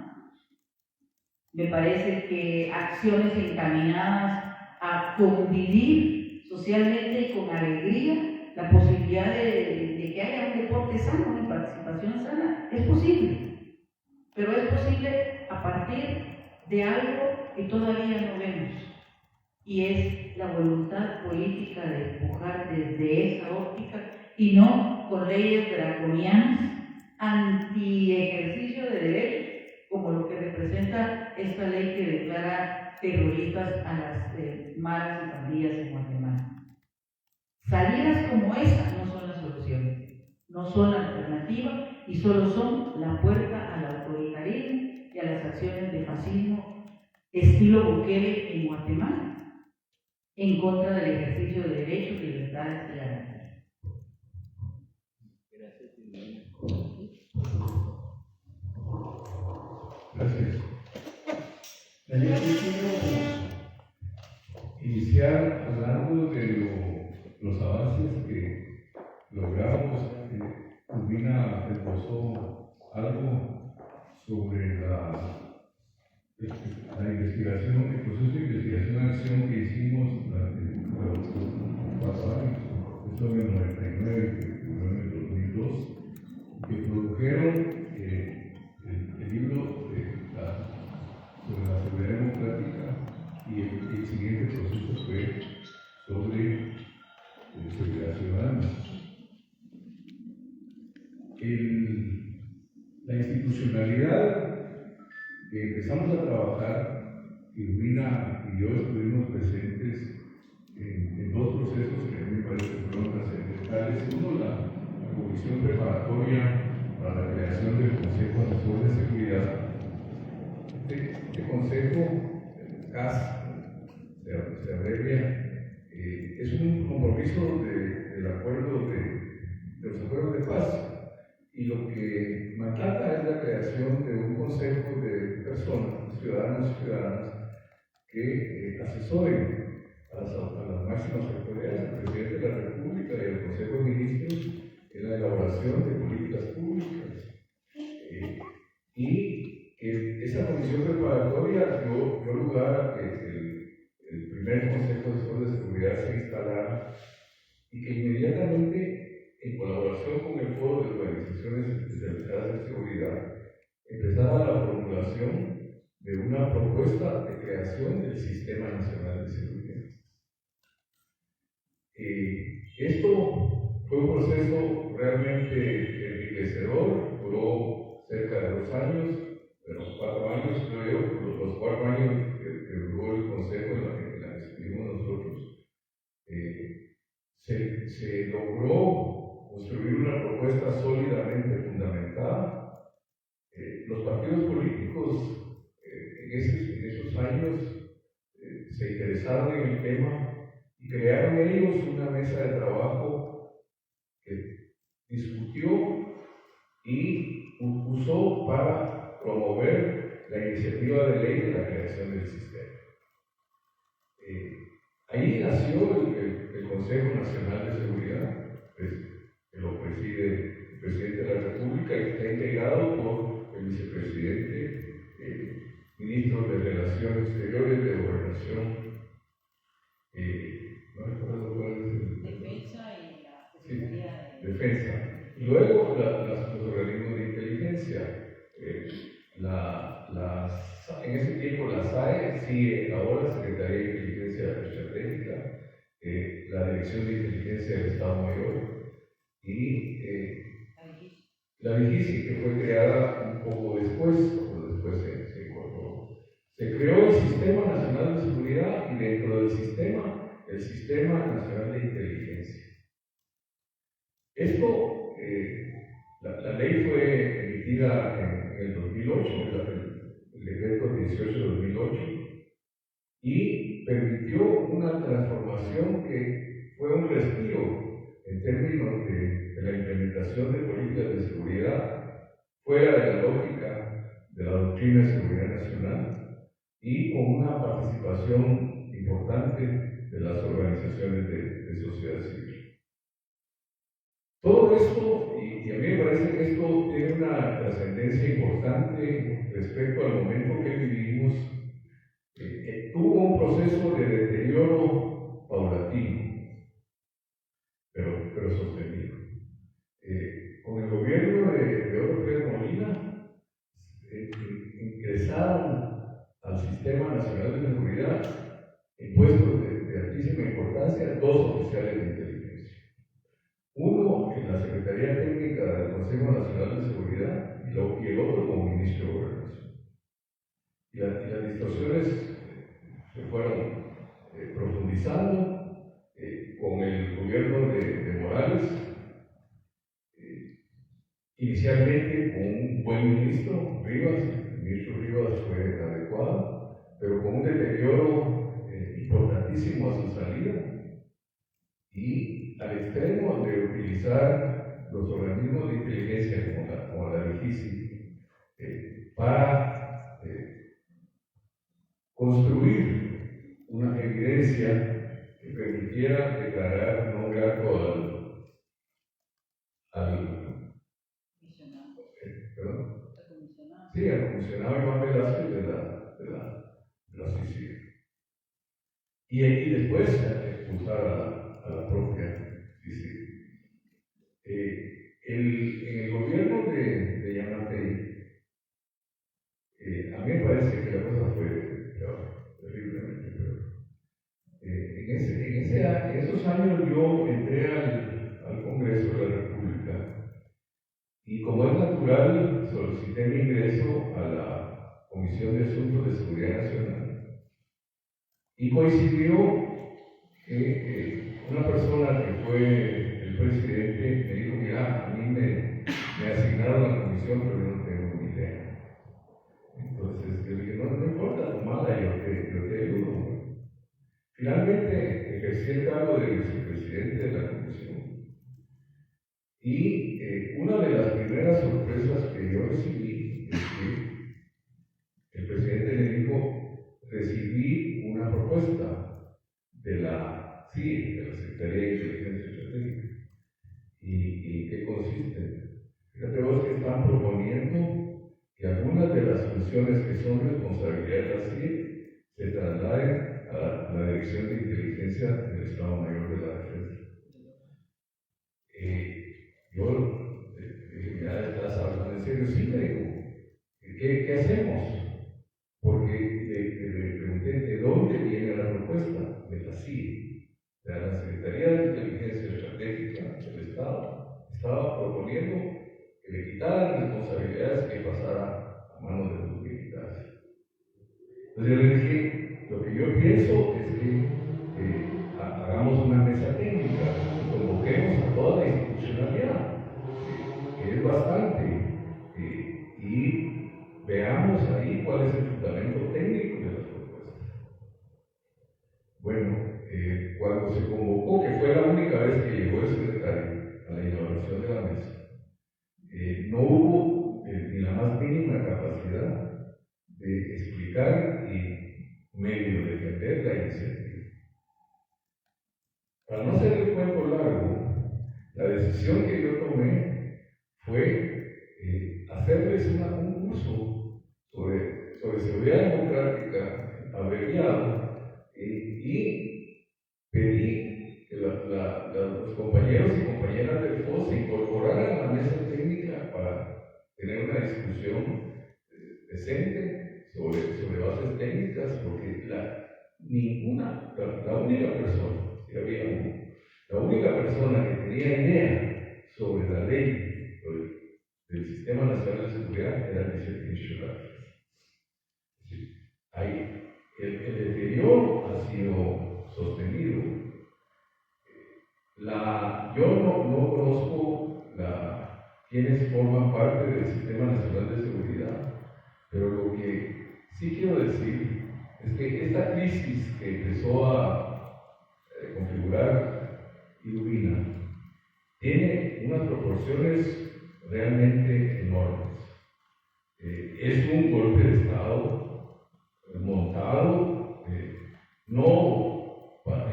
Me parece que acciones encaminadas a convivir socialmente y con alegría, la posibilidad de que haya un deporte sano, una participación sana, es posible. Pero es posible a partir de algo que todavía no vemos, y es la voluntad política de empujar desde esa óptica y no con leyes draconianas anti-ejercicio de derechos, como lo que representa esta ley que declara terroristas a las maras y pandillas en Guatemala. Salidas como esa no son la solución, no son la alternativa y solo son la puerta al autoritarismo y a las acciones de fascismo estilo Bukele en Guatemala, en contra del ejercicio de derechos, libertades y garantías. Gracias. Daniel, quiero iniciar hablando de los avances que logramos. Urbina esbozó algo sobre la investigación, el proceso de investigación-acción que hicimos durante los 4 años, esto en el 99 y en el 2002, que produjeron el libro sobre la seguridad democrática, y el siguiente proceso fue sobre seguridad ciudadana. La institucionalidad que empezamos a trabajar, y Urbina y yo estuvimos presentes en 2 procesos que a mí me parece que fueron trascendentales. Uno, la comisión preparatoria para la creación del Consejo Asesor de Seguridad. Este consejo, CAS, se abrevia, es un compromiso del acuerdo de los acuerdos de paz. Y lo que mandata es la creación de un consejo de personas, ciudadanos y ciudadanas, que asesoren a las máximas autoridades, al presidente de la República y al Consejo de Ministros, en la elaboración de políticas públicas. Y que esa comisión preparatoria dio lugar a que el primer Consejo Asesor de Seguridad se instalara, y que inmediatamente, en colaboración con el Foro de Organizaciones Especializadas en Seguridad, empezaba la formulación de una propuesta de creación del Sistema Nacional de Seguridad. Esto fue un proceso realmente enriquecedor, duró cerca de 2 años, pero 4 años, creo yo, los 4 años que duró el Consejo en la que estuvimos nosotros, se logró construir una propuesta sólidamente fundamentada. Los partidos políticos en esos años se interesaron en el tema y crearon ellos una mesa de trabajo que discutió y usó para promover la iniciativa de ley de la creación del sistema. Ahí nació el Consejo Nacional de Seguridad, que lo preside el presidente de la República, y está integrado por el vicepresidente, ministro de Relaciones Exteriores, de Gobernación, no recuerdo cuál es el... Defensa y la Secretaría de... Defensa. Y luego los organismos de inteligencia. En ese tiempo la SAE sigue ahora, Secretaría de Inteligencia Estratégica, la Dirección de Inteligencia del Estado Mayor, y la Vigisi, que fue creada un poco después, por después se incorporó. Se creó el Sistema Nacional de Seguridad y dentro del sistema, el Sistema Nacional de Inteligencia. Esto, la ley fue emitida en el 2008, el decreto 18 de 2008, y permitió una transformación que fue un respiro en términos de la implementación de políticas de seguridad fuera de la lógica de la doctrina de seguridad nacional y con una participación importante de las organizaciones de sociedad civil. Todo esto, y a mí me parece que esto tiene una trascendencia importante respecto al momento que vivimos, tuvo un proceso de deterioro paulatino, pero sostenido. Con el gobierno de Otto Pérez Molina, ingresaron al Sistema Nacional de Seguridad en puestos de altísima importancia 2 oficiales de inteligencia. Uno en la Secretaría Técnica del Consejo Nacional de Seguridad y el otro como ministro de Gobernación. Y las distorsiones se fueron profundizando con el gobierno de Morales, inicialmente con un buen ministro, Rivas. El ministro Rivas fue adecuado, pero con un deterioro importantísimo a su salida y al extremo de utilizar los organismos de inteligencia como la DIGISI para construir una evidencia que permitiera declarar no grato al comisionado Iván Velázquez de la CICIG. Y después expulsar a la propia CICIG. En el gobierno de Yamatei, a mí me parece que la cosa fue terriblemente peor. En esos años yo entré al Congreso de la República y, como es natural, solicité mi ingreso a la Comisión de Asuntos de Seguridad Nacional y coincidió que una persona que fue el presidente me dijo: mira, a mí me asignaron la comisión, pero yo no tengo ni idea. Entonces yo dije: no importa, tomala, yo te ayudo. Finalmente ejercí el cargo de vicepresidente de la comisión. Y una de las primeras sorpresas que yo recibí es que el presidente me dijo: recibí una propuesta de la Secretaría de Inteligencia Estratégica. ¿Y qué consiste? Fíjate vos que están proponiendo que algunas de las funciones que son responsabilidad de la CIE se trasladen a la Dirección de Inteligencia del Estado Mayor de la Defensa. Yo dije: mira, ¿estás hablando en serio? Sí, le digo. ¿Qué hacemos? Porque le pregunté: ¿de dónde viene la propuesta? De la CIE. O sea, la Secretaría de Inteligencia Estratégica del Estado estaba proponiendo que le quitaran responsabilidades que pasara a manos de los militares. Entonces yo le dije: lo que yo pienso es que hagamos una mesa técnica y convoquemos a toda la institucionalidad, que es bastante, y veamos ahí cuál es el fundamento técnico de las propuestas. Bueno, cuando se convocó, que fue la única vez que llegó el secretario a la inauguración de la mesa, no hubo ni la más mínima capacidad de explicar y medio defender la iniciativa. Para no hacer el cuento largo, la decisión que yo tomé fue hacerles un curso sobre seguridad democrática abreviado y pedí que los compañeros y compañeras del FOS se incorporaran a la mesa técnica para tener una discusión decente sobre bases técnicas, porque la única persona, si había uno, la única persona que tenía idea sobre la ley del Sistema Nacional de Seguridad era el viceministro Rivas. Sí. Ahí, el deterioro ha sido sostenido. Yo no conozco quienes forman parte del Sistema Nacional de Seguridad, pero lo que sí quiero decir es que esta crisis que empezó a configurar Irubina tiene unas proporciones realmente enormes. Es un golpe de Estado montado, no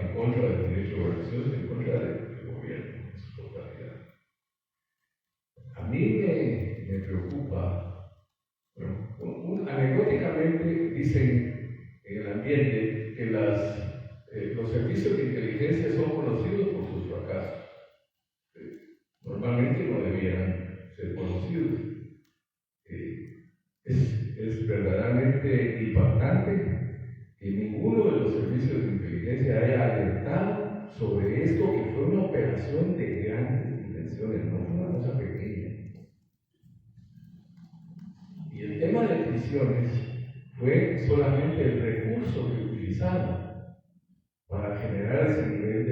en contra del derecho de organización, sino en contra del gobierno en su totalidad. A mí me preocupa, bueno, anecdóticamente dicen en el ambiente que los servicios de inteligencia son conocidos por sus fracasos. Normalmente no debieran ser conocidos. Es verdaderamente impactante que ninguno de los servicios de inteligencia haya alertado sobre esto, que fue una operación de grandes dimensiones, no fue una cosa pequeña. Y el tema de prisiones fue solamente el recurso que utilizaron para generar ese nivel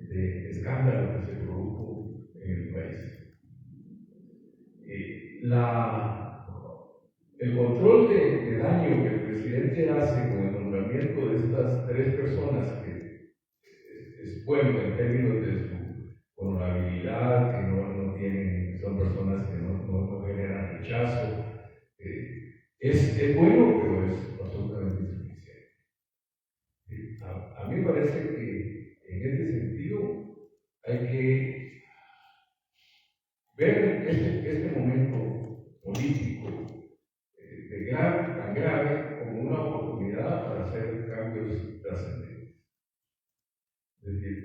de escándalo que se produjo en el país. El control de daño que el presidente hace con el nombramiento de estas 3 personas, que es bueno en términos de su honorabilidad, que no tienen, son personas que no generan rechazo, es bueno, pero es absolutamente insuficiente. A mí me parece que en este sentido hay que ver este momento político tan grave como una oportunidad para hacer cambios trascendentes. Es decir,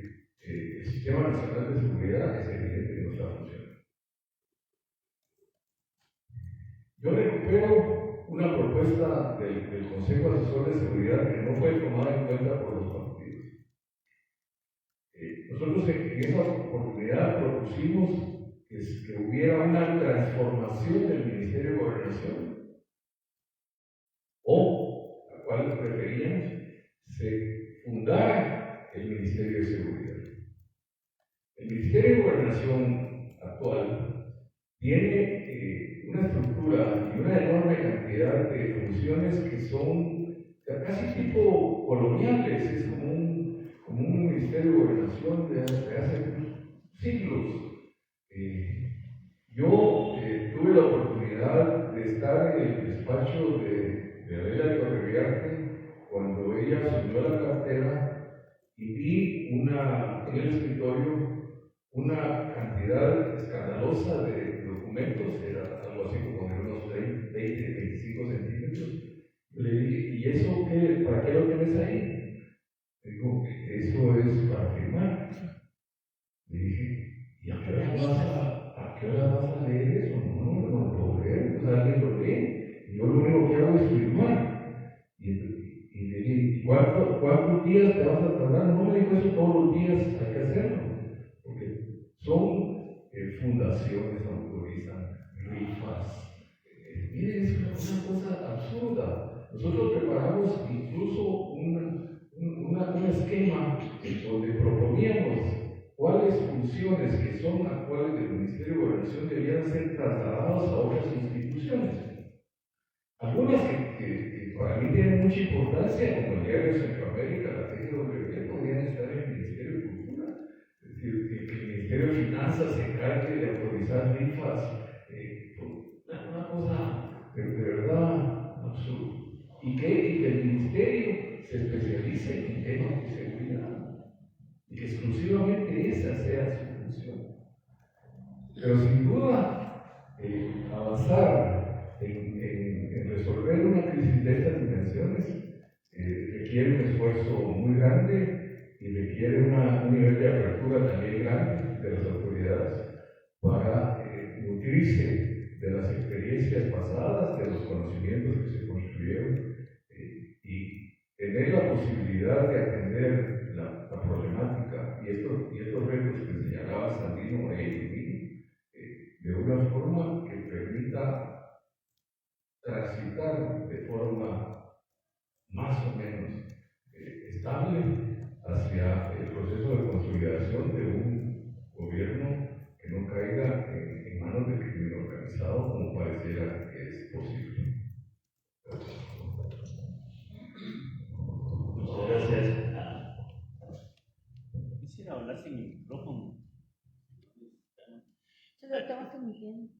el Sistema Nacional de Seguridad es evidente que no está funcionando. Yo recupero una propuesta del Consejo Asesor de Seguridad que no fue tomada en cuenta por los partidos. Nosotros en esa oportunidad propusimos que hubiera una transformación del Ministerio de Gobernación, o a cual preferíamos se fundara el Ministerio de Seguridad. El Ministerio de Gobernación actual tiene una estructura y una enorme cantidad de funciones que son casi tipo coloniales, es como un Ministerio de Gobernación de hace siglos. Yo tuve la oportunidad de estar en el despacho de Adela Torreviarte cuando ella asumió la cartera y vi en el escritorio una cantidad escandalosa de documentos, era algo así como de unos 20, 25 centímetros. Le dije, ¿y eso qué? ¿Para qué lo tienes ahí? Le digo, eso es para firmar. Le dije, ¿y a qué hora vas a leer eso? No lo puedo leer, pues alguien lo lee. Y yo lo único que hago es firmar. Y le dije, ¿cuántos días te vas a tardar? No me dijo eso, todos los días hay que hacerlo. Porque son fundaciones autorizan, rifas. Miren, es una cosa absurda. Nosotros preparamos incluso un esquema donde proponíamos cuáles funciones que son actuales del Ministerio de Gobernación debían ser trasladadas a otras instituciones. Algunas que para mí tienen mucha importancia, como el Diario de Centroamérica, la TGW, podrían estar en el Ministerio de Cultura. Es decir, que el Ministerio de Finanzas se encargue de autorizar rifas. Una cosa de verdad absurda. Y que el Ministerio se especialice en temas de seguridad. Y que exclusivamente esa sea su función. Pero sin duda, avanzar en resolver una crisis de estas dimensiones requiere un esfuerzo muy grande y requiere un nivel de apertura también grande de las autoridades para nutrirse de las experiencias pasadas, de los conocimientos que se construyeron y tener la posibilidad de atender la problemática y estos retos que señalaba Sandino de una forma que permita transitar de forma más o menos estable hacia el proceso de consolidación de un gobierno que no caiga en manos del crimen organizado como pareciera que es posible. Muchas gracias. Quisiera hablar sin micrófono. Estamos transmitiendo.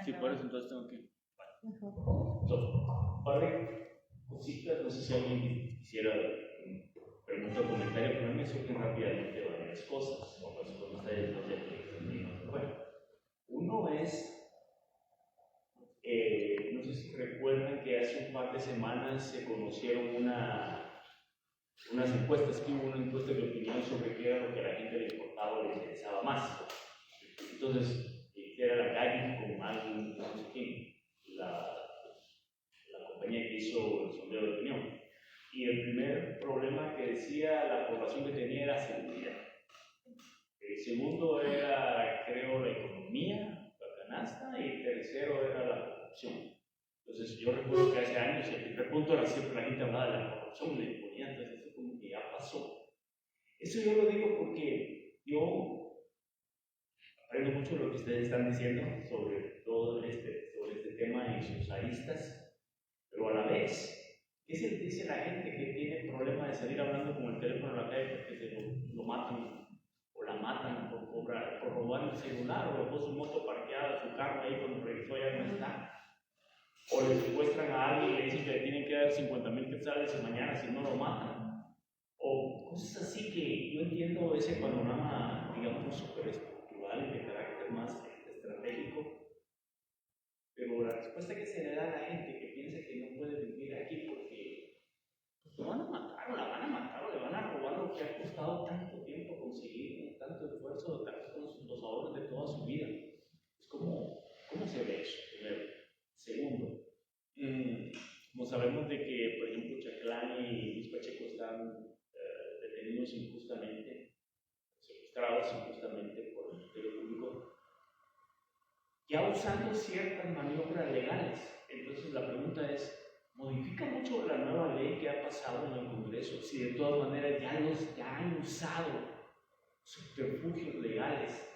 Sí, por eso entonces tengo que... Mejor. Un par de cositas, no sé si alguien quisiera pregunta o comentario, pero a mí me surgen rápidamente varias cosas, como las con ustedes no sé. Bueno, uno es, no sé si recuerdan que hace un par de semanas se conocieron unas encuestas, que hubo una encuesta de opinión sobre qué era lo que a la gente le importaba o le interesaba más. Entonces, era la calle con algún, no sé quién, la compañía que hizo el sondeo de opinión. Y el primer problema que decía la población que tenía era seguridad. El segundo era, creo, la economía, la canasta, y el tercero era la corrupción. Entonces, yo recuerdo que hace años el primer punto era siempre la gente hablaba de la corrupción, le ponía, entonces eso como que ya pasó. Eso yo lo digo porque yo aprendo mucho lo que ustedes están diciendo sobre todo este tema y sus aristas, pero a la vez, ¿qué se dice la gente que tiene problema de salir hablando con el teléfono en la calle porque se lo matan o la matan por robar el celular o dejó su moto parqueada, su carro ahí cuando regresó ya no está? O le secuestran a alguien y le dicen que le tienen que dar 50,000 quetzales y mañana si no lo matan. O cosas así que yo entiendo ese panorama, digamos, súper estructural y de carácter más estratégico. Pero la respuesta que se le da a la gente que piensa que no puede vivir aquí porque lo van a matar o la van a matar o le van a robar lo que ha costado tanto tiempo conseguir, tanto esfuerzo, tal vez con los ahorros de toda su vida. Es como, ¿cómo se ve eso? Primero. Segundo, como sabemos de que, por ejemplo, Chaclán y Luis Pacheco están detenidos injustamente, secuestrados injustamente por el Ministerio Público, ya usando ciertas maniobras legales. Entonces la pregunta es, ¿modifica mucho la nueva ley que ha pasado en el Congreso si de todas maneras ya han usado subterfugios legales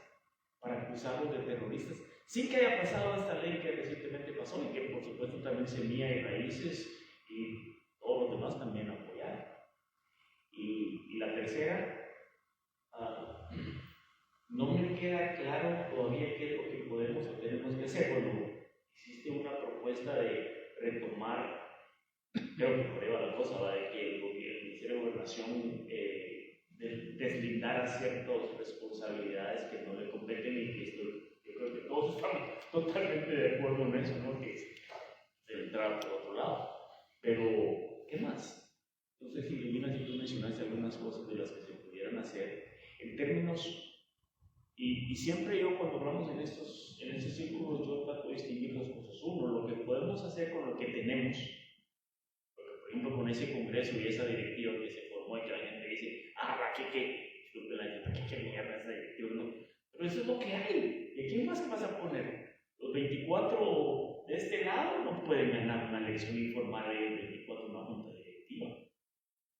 para acusarlos de terroristas? Sin que haya pasado esta ley que recientemente pasó y que por supuesto también Semilla y Raíces y todos los demás también apoyaron. Y la tercera, no me queda claro todavía qué es lo que podemos o tenemos que hacer. Bueno, existe una propuesta de retomar, creo que por ahí va la cosa, ¿va? De que el Ministerio de Gobernación deslindara ciertas responsabilidades que no le competen y que esto, yo creo que todos estamos totalmente de acuerdo en eso, ¿no? Que debe entrar por otro lado. Pero, ¿qué más? No sé si Ludmila, si tú mencionaste algunas cosas de las que se pudieran hacer en términos. Y siempre yo cuando hablamos en estos círculos yo trato de distinguir dos cosas. Uno, lo que podemos hacer con lo que tenemos. Porque, por ejemplo, con ese congreso y esa directiva que se formó y que la gente dice, ¿qué mierda esa directiva? No. Pero eso es lo que hay. ¿Y quién más que vas a poner? Los 24 de este lado no pueden ganar una elección informal y los 24 en una junta directiva.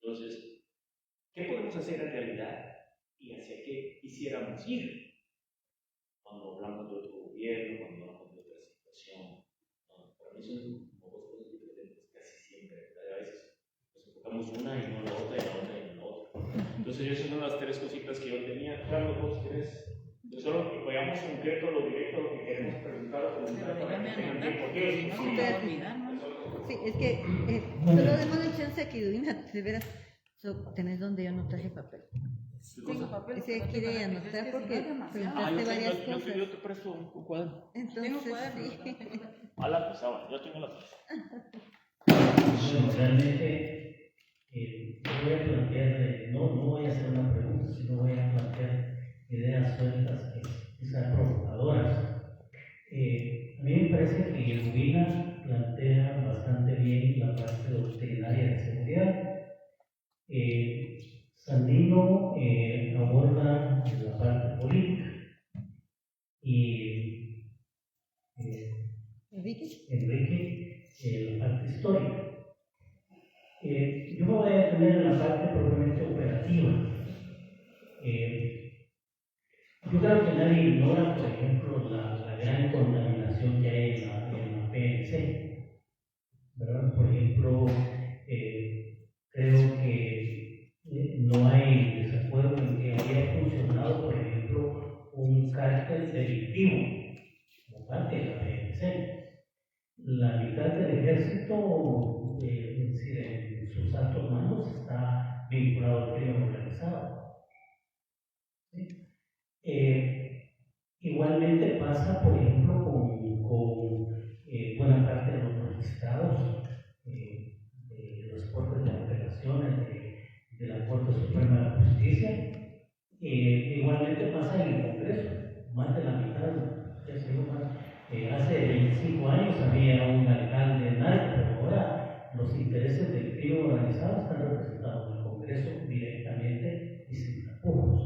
Entonces, ¿qué podemos hacer en realidad? ¿Y hacia qué quisiéramos ir? Cuando hablamos de otro gobierno, cuando hablamos de otra situación. Para mí son como dos cosas diferentes casi siempre, ¿verdad? A veces nos enfocamos una y no la otra, y la otra y no la otra. Entonces, esas son las tres cositas que yo tenía. Claro, dos, tres. Entonces, solo que vayamos concreto a lo directo, a lo que queremos preguntar o comentar para que tengan tiempo. Sí, es que solo démosle chance a que Ludmila, de veras, tenés donde yo no traje papel. Tengo papel. Ese quiere anotar porque preguntaste varias cosas. Yo te presto un cuaderno. Entonces, sí. A la pesaba, yo tengo la pesa. Bueno, realmente voy a plantear, no voy a hacer una pregunta, sino voy a plantear ideas sueltas que sean provocadoras. A mí me parece que Ludmila plantea bastante bien la parte doctrinaria de seguridad. Sandino aborda la parte política y Enrique la parte histórica. Yo me voy a detener en la parte propiamente operativa. Yo creo que nadie ignora, por ejemplo, la gran contaminación que hay en la PNC, ¿verdad? Por ejemplo, creo que no hay desacuerdo en que haya funcionado, por ejemplo, un cártel delictivo como parte de la PNC. La mitad del ejército, es decir, en sus altos mandos, está vinculado al crimen organizado. ¿Sí? Igualmente pasa, por ejemplo, con buena parte de los magistrados de los cortes de apelaciones de la Corte Suprema de la Justicia. Igualmente pasa en el Congreso, más de la mitad, hace 25 años había un alcalde narco, pero ahora los intereses del crimen organizado están representados en el Congreso directamente y sin tapujos.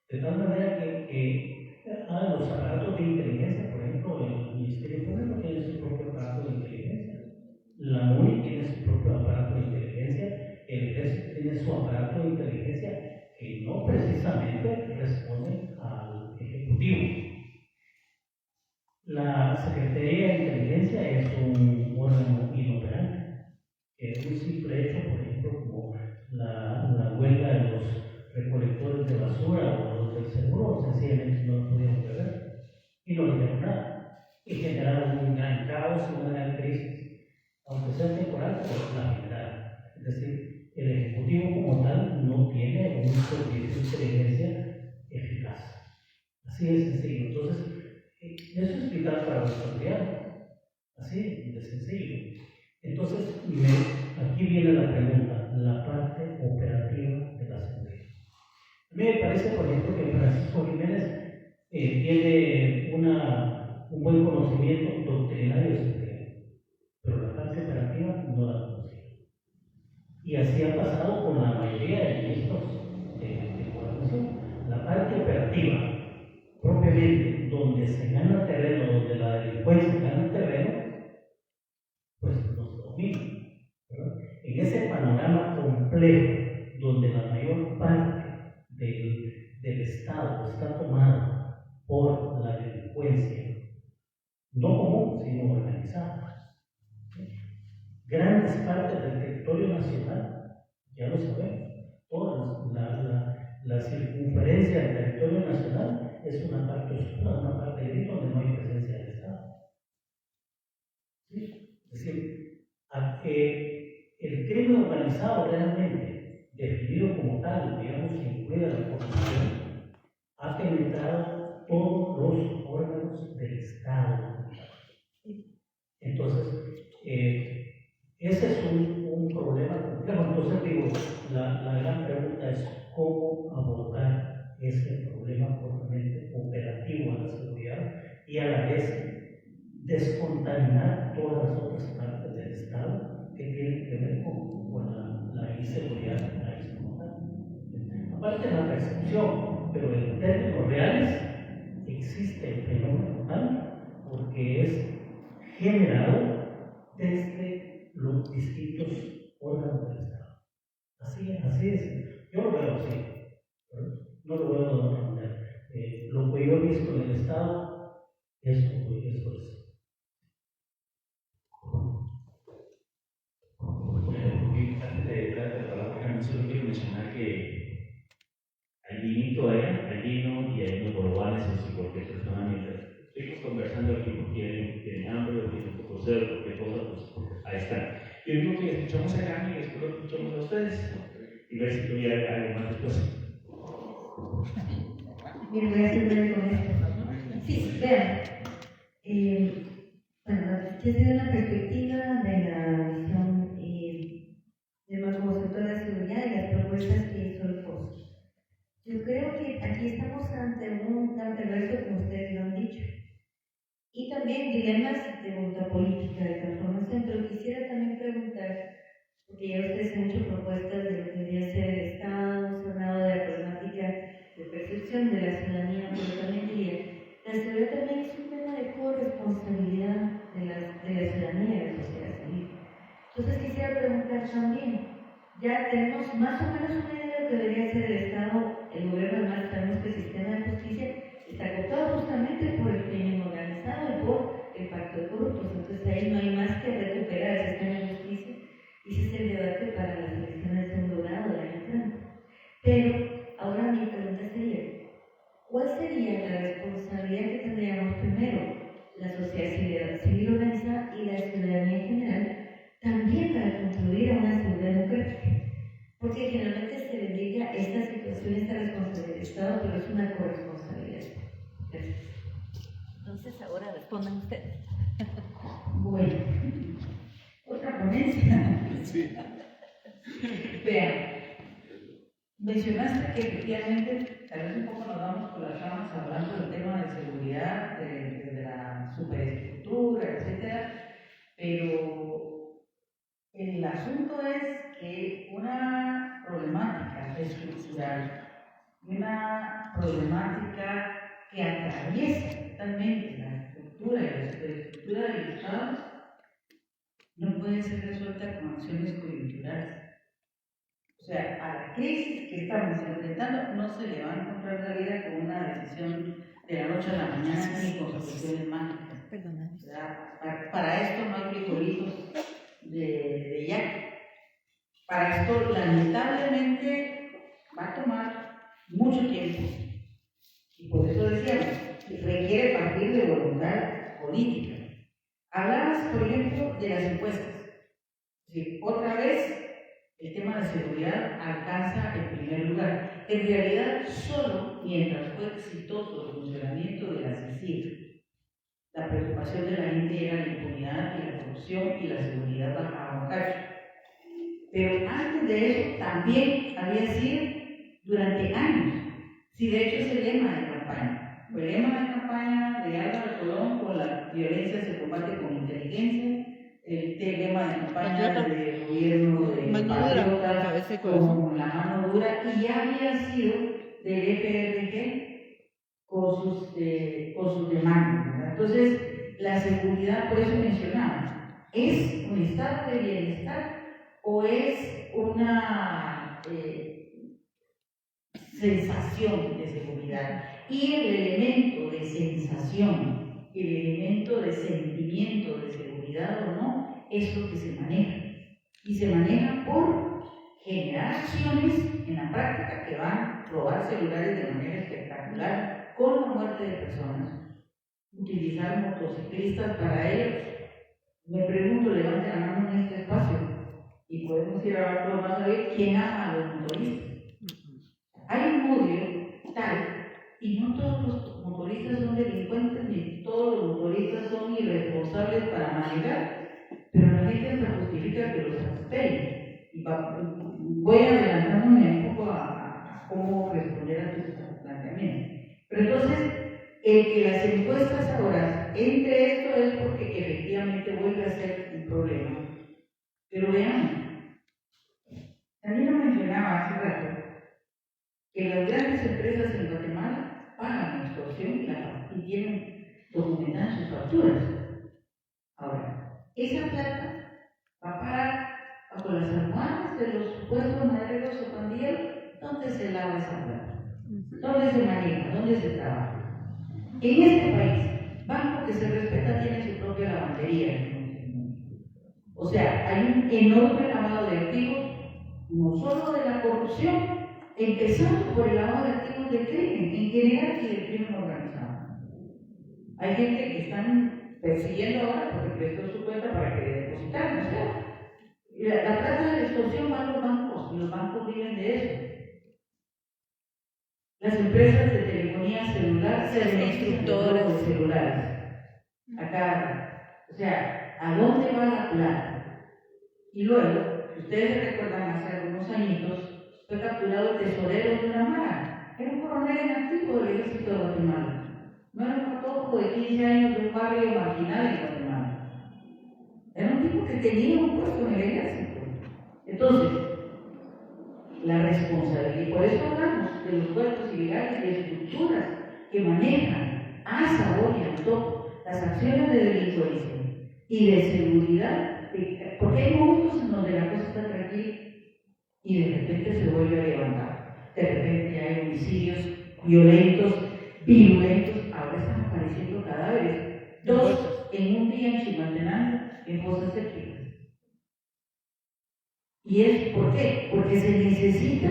De tal manera que los aparatos de inteligencia, por ejemplo, el Ministerio Público tiene su propio aparato de inteligencia, la MUNI tiene su propio aparato de inteligencia, el Ejército tiene su aparato de inteligencia que no precisamente responde al Ejecutivo. La Secretaría de Inteligencia es un órgano inoperante, que es un simple hecho, por ejemplo, como la huelga de los recolectores de basura o los del seguro, sencillamente no lo pudieron prever y no dijeron nada y generaron un gran caos y una gran crisis, aunque sea temporal, pero la generaron. Es decir, el Ejecutivo como tal no tiene un servicio de inteligencia eficaz. Así de sencillo. Entonces, eso es vital para los colombianos, así de sencillo. Entonces, aquí viene la pregunta, la parte operativa de la seguridad. A mí me parece, por ejemplo, que Francisco Jiménez tiene un buen conocimiento doctrinario de seguridad, pero la parte operativa no la conocía. Y así ha pasado con la mayoría de ministros de gobernación. La parte operativa, propiamente, donde se gana terreno, donde la delincuencia gana terreno, pues no se domina, ¿verdad? En ese panorama complejo, donde la mayor parte del Estado está tomado por la delincuencia, no común, sino organizada. Grandes partes del territorio nacional, ya lo sabemos, toda la circunferencia del territorio nacional es una parte oscura, una parte gris donde no hay presencia del Estado. ¿Sí? Es decir, el crimen organizado realmente, definido como tal, digamos, incluida la corrupción, ha penetrado todos los órganos del Estado. Entonces, ese es un problema complejo. Entonces, digo, la gran pregunta es cómo abordar ese problema propiamente operativo a la seguridad y a la vez descontaminar todas las otras partes del Estado que tienen que ver con la inseguridad del país como tal. Aparte de la percepción, pero en términos reales existe el fenómeno tal porque es generado desde los distintos órganos del Estado. Así es. Yo lo veo así. No lo veo de otra manera. Lo que yo he visto en el Estado, eso es. Antes de dar la palabra, solo quiero mencionar que allí no y ahí no Borobanes o cualquier persona, mientras estuvimos conversando aquí porque tienen hambre o tienen poco sed o cualquier cosa, pues ahí están. Yo digo que escuchamos a Gami y después lo escuchamos a ustedes y ver si tuviera algo más después. Bien, voy a ser breve con esto. Sí, vean. Bueno, desde la perspectiva de la visión del marco conceptual de la seguridad y las propuestas que hizo el FOS. Yo creo que aquí estamos ante un gran perverso, como ustedes lo han dicho, y también dilemas de voluntad política, de transformación, pero quisiera también preguntar, porque ya ustedes han hecho propuestas de lo que debería ser el Estado, se ha hablado de la problemática de percepción de la ciudadanía, pero también diría, la seguridad también es un tema de corresponsabilidad de la ciudadanía y de la sociedad civil. Entonces quisiera preguntar tocar también. Ya tenemos más o menos una idea de lo que debería ser el Estado, el gobierno. Además sabemos que el sistema de justicia está agotado justamente por el crimen organizado y por el pacto de corruptos. Entonces ahí no hay más que recuperar el sistema de justicia, y ese es el debate para las elecciones de segundo grado del año entrante. Pero ahora mi pregunta sería, ¿cuál sería la responsabilidad que tendríamos primero la sociedad civil organizada y la ciudadanía en general también para contribuir a una seguridad democrática? Porque generalmente se le dedica esta situación, esta responsabilidad del Estado, pero es una corresponsabilidad. Gracias. Entonces ahora respondan ustedes. Bueno, otra ponencia. Sí. Vean, mencionaste que efectivamente, tal vez un poco nos vamos por las ramas hablando del tema de seguridad, de la superestructura, etc. Pero el asunto es que una problemática estructural, una problemática que atraviesa totalmente la estructura y la superestructura de los estados, no puede ser resuelta con acciones coyunturales. O sea, a la crisis que estamos enfrentando no se le va a encontrar salida con una decisión de la noche a la mañana ni con soluciones mágicas. O sea, para esto no hay frijolitos de ya. Para esto, lamentablemente, va a tomar mucho tiempo. Y por eso decíamos, requiere partir de voluntad política. Hablabas, por ejemplo, de las encuestas. Sí, otra vez, el tema de seguridad alcanza el primer lugar. En realidad, solo mientras fue exitoso el funcionamiento de la CICIG, la preocupación de la gente era la impunidad y la corrupción y la seguridad bajaba un cacho. Pero antes de eso también había sido durante años. Sí, de hecho es el lema de campaña. El lema de campaña de Álvaro Colón: con la violencia se combate con inteligencia. El lema de campaña del gobierno de Patriota, con la mano dura, y ya había sido del FRG con sus demandas, ¿verdad? Entonces, la seguridad, por eso mencionaba, ¿es un estado de bienestar o es una sensación de seguridad? Y el elemento de sensación, el elemento de sentimiento de seguridad o no, es lo que se maneja. Y se maneja por generar acciones en la práctica que van a robar celulares de manera espectacular, con la muerte de personas, utilizar motociclistas para ellos. Me pregunto, levante la mano en este espacio y podemos ir a hablar más a ver quién ama a los motoristas. Hay un odio tal, y no todos los motoristas son delincuentes, ni todos los motoristas son irresponsables para manejar, pero la gente hasta justifica que los atropellen. Y voy adelantándome un poco a cómo responder a tus planteamientos. Pero entonces, el que las encuestas ahora entre esto es porque efectivamente vuelve a ser un problema. Pero veamos, también lo mencionaba hace rato, que las grandes empresas en Guatemala pagan la extorsión y tienen documentadas sus facturas. Ahora, esa plata va a parar bajo las almohadas de los supuestos madereros o pandilleros. ¿Dónde se lava esa plata? ¿Dónde se maneja? ¿Dónde se trabaja? En este país, banco que se respeta tiene su propia lavandería. O sea, hay un enorme lavado de activos, no solo de la corrupción, empezando por el lavado de activos del crimen, en general, y del crimen organizado. Hay gente que están persiguiendo ahora porque prestó su cuenta para que le depositaran. O sea, la plata de la extorsión va a los bancos, y los bancos viven de eso. Las empresas de telefonía celular se benefician de celulares. Acá, o sea, ¿a dónde va la plata? Y luego, si ustedes se recuerdan, hace algunos añitos, fue capturado el tesorero de una mara. Era un coronel en activo del ejército de Guatemala. No era un patojo de 15 años de un barrio marginal en Guatemala. Era un tipo que tenía un puesto en el ejército. Entonces, la responsabilidad, y por eso hablamos de los puestos ilegales y de estructuras que manejan a sabor y antojo las acciones de delincuencia y de seguridad Porque hay momentos en donde la cosa está tranquila y de repente se vuelve a levantar. De repente hay homicidios violentos, virulentos, ahora están apareciendo cadáveres. 2 en un día en Chimaltenango, en fosas sépticas. ¿Y es por qué? Porque se necesita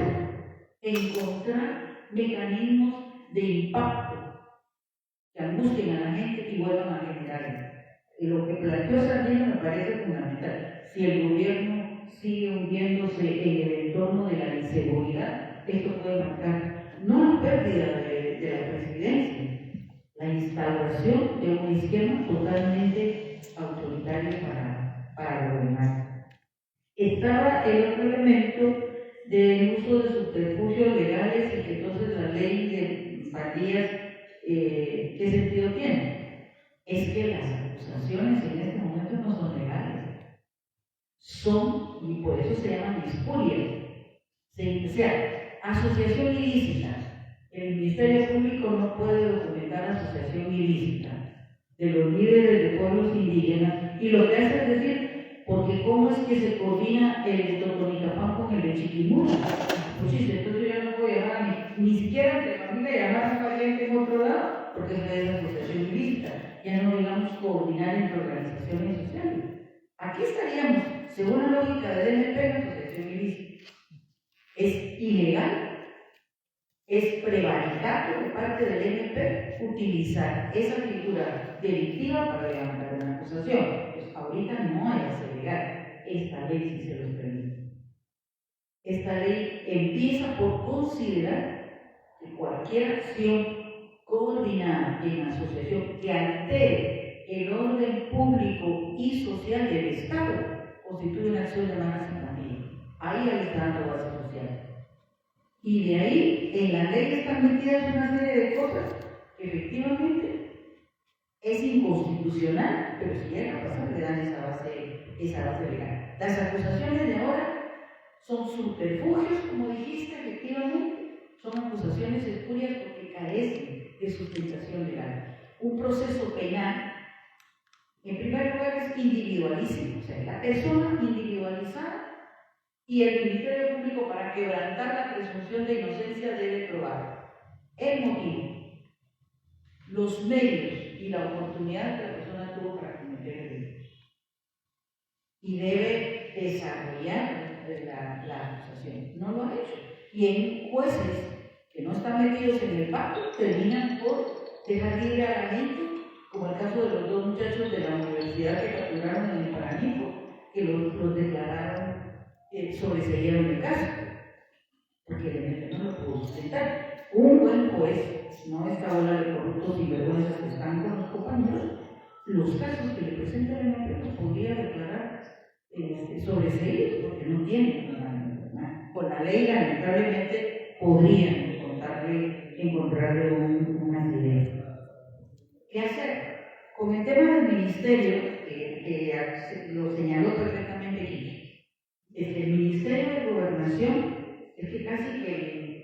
encontrar mecanismos de impacto que angustien a la gente y vuelvan a generar. Lo que planteó Sandino me parece fundamental. Si el gobierno sigue hundiéndose en el entorno de la inseguridad, esto puede marcar no la pérdida de la presidencia, la instauración de un esquema totalmente autoritario para gobernar. Estaba el otro elemento del uso de subterfugios legales y que entonces la ley de pandillas, ¿qué sentido tiene? Es que las acusaciones en este momento no son legales. Son, y por eso se llaman espurias. O sea, asociación ilícita. El Ministerio Público no puede documentar asociación ilícita de los líderes de pueblos indígenas, y lo que hace es decir, porque cómo es que se coordina el de Totonicapán con el de Chiquimula. Pues sí, entonces yo no puedo llamar ni siquiera entre familia llamar a pariente en otro lado, porque es una asociación ilícita. Ya no digamos coordinar entre organizaciones sociales. Aquí estaríamos, según la lógica del MP, en asociación ilícita. Es ilegal, es prevaricato de parte del MP utilizar esa figura delictiva para levantar una acusación. Pues ahorita no hay base legal. Esta ley sí se los permite. Esta ley empieza por considerar que cualquier acción coordinada en asociación que altere el orden público y social del Estado constituye una acción de malas infantiles. Ahí está dando base social. Y de ahí, en la ley están metidas una serie de cosas que efectivamente es inconstitucional, pero si llega a pasar, le dan esa base legal. Las acusaciones de ahora son subterfugios, como dijiste, efectivamente, son acusaciones espurias porque carecen de sustentación legal. Un proceso penal, en primer lugar, es individualísimo, o sea, la persona individualizada y el Ministerio Público, para quebrantar la presunción de inocencia, debe probar el motivo, los medios y la oportunidad que la persona tuvo para cometer el delito. Y debe desarrollar la acusación. No lo ha hecho. Y en jueces que no están metidos en el pacto terminan por dejar libre a la gente, como el caso de los 2 muchachos de la universidad que capturaron en el Paraninfo, que los declararon sobreseyeron el caso, porque el MP no lo pudo sustentar. Un buen juez, no esta ola de corruptos y vergüenzas que están con los compañeros, los casos que le presenta el MP los podría declarar sobreseídos, porque no tienen nada. Con la ley, lamentablemente, podrían encontrarle un asidero. ¿Qué hacer? Con el tema del ministerio, que lo señaló perfectamente aquí, el Ministerio de Gobernación es que casi que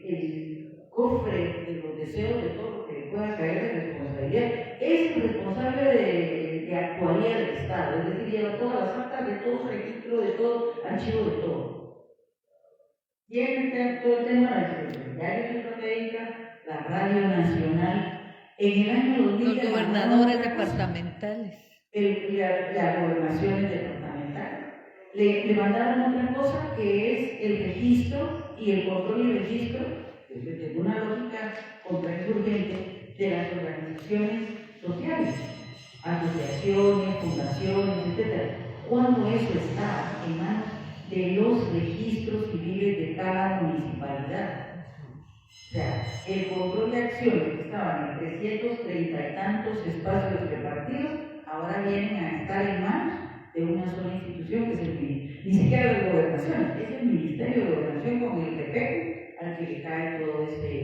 el cofre de los deseos de todo lo que le pueda caer de responsabilidad es el responsable de actuaría del Estado, es decir, lleva todas las actas de todo registro, de todo archivo, de todo. Tiene todo el tema de la secretaria estratégica, la Radio Nacional. En el año 2000 los gobernadores departamentales, las gobernaciones departamentales. Le mandaron otra cosa que es el registro y el control y registro, desde una lógica contrainsurgente, de las organizaciones sociales, asociaciones, fundaciones, etc. Cuando eso está en manos de los registros civiles de cada municipalidad. O sea, el control de acciones que estaban en 330 y tantos espacios repartidos, ahora vienen a estar en manos de una sola institución que es el MINI. Ni siquiera las gobernaciones, es el Ministerio de Gobernación con el PP al que le cae todo ese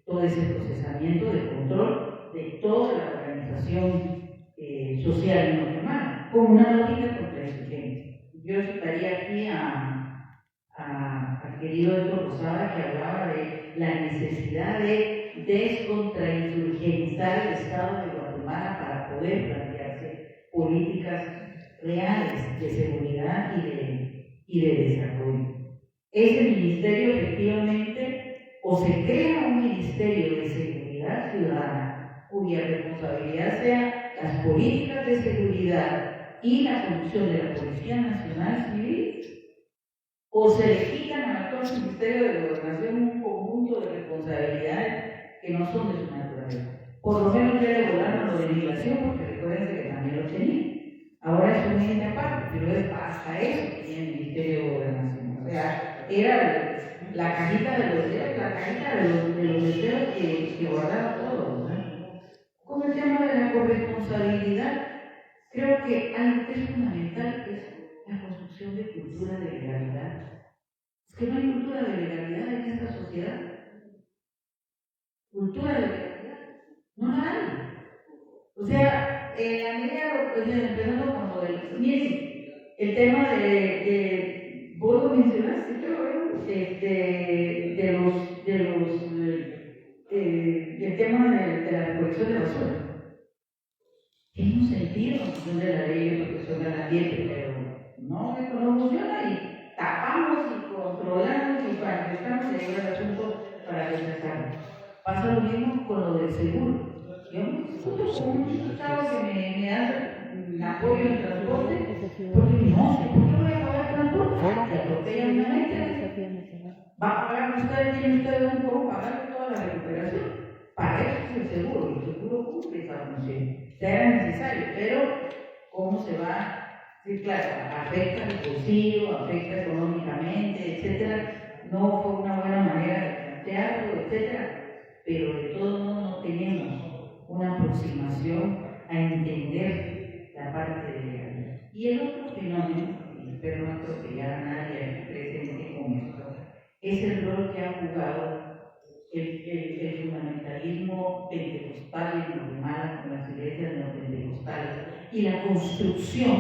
procesamiento de control de toda la organización social en Guatemala, con una lógica contrainsurgente. Yo citaría aquí al querido Héctor Rosada, que hablaba de la necesidad de descontrainsurgentizar el Estado de Guatemala para poder plantearse políticas reales de seguridad y de desarrollo. Ese ministerio efectivamente, o se crea un ministerio de seguridad ciudadana, cuya responsabilidad sea las políticas de seguridad y la conducción de la Policía Nacional Civil, o se le quitan al actual Ministerio de Gobernación un conjunto de responsabilidades que no son de su naturaleza. Por lo menos ya le volaron lo de migración, porque recuerden que también lo tenía. Ahora es un ente aparte, pero hasta eso tenía el Ministerio de Gobernación. O sea, era la cajita de los deseos, la cajita de los deseos que guardaba todo, ¿no? Con el tema de la corresponsabilidad, creo que algo que es fundamental es la construcción de cultura de legalidad. Es que no hay cultura de legalidad en esta sociedad. Cultura de legalidad, no la hay. O sea, en la medida, empezando con lo del. Miren, el tema de vos lo mencionaste, creo, el tema de la recolección de basura. Tiene un sentido la función de la ley de protección del ambiente, pero no funciona y tapamos y controlamos y cuando estamos en el asunto para rechazarlo. Pasa lo mismo con lo del seguro. Yo junto con un diputado que me da apoyo en transporte, porque no sé por qué voy a pagar transporte. Se atropella una mente. Va a pagar usted, tiene usted un poco pagar toda la recuperación. Para eso es el seguro, y el seguro cumple esa función. Será necesario, pero ¿cómo se va? Sí, claro, afecta el bolsillo, afecta económicamente, etcétera. No fue una buena manera de plantearlo, etcétera. Pero de todos modos no tenemos una aproximación a entender la parte de legalidad. Y el otro fenómeno, y espero no atropellar a nadie aquí presente con esto, es el rol que ha jugado el fundamentalismo pentecostal en Guatemala, con las iglesias neopentecostales, y la construcción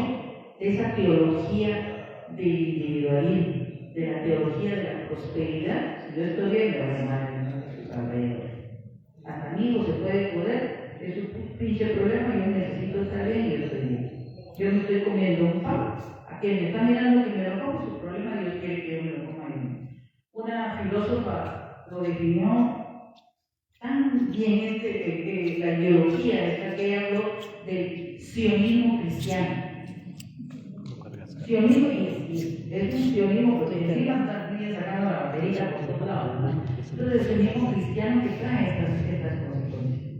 de esa teología del individualismo, de la teología de la prosperidad. Si yo estoy bien, me va a llamar a sus alrededores. Hasta amigos se puede poder, es un pinche problema, yo necesito estar bien y yo estoy bien. Yo me estoy comiendo un pan, a quien me está mirando que me lo coma, su problema, Dios quiere que yo me lo coma a mí. Una filósofa lo definió tan bien, la ideología esta que ella habló del sionismo cristiano. Sionismo, y es un sionismo porque encima están bien sacando la batería por todos lados, ¿no? Entonces el sionismo cristiano que trae estas consecuencias.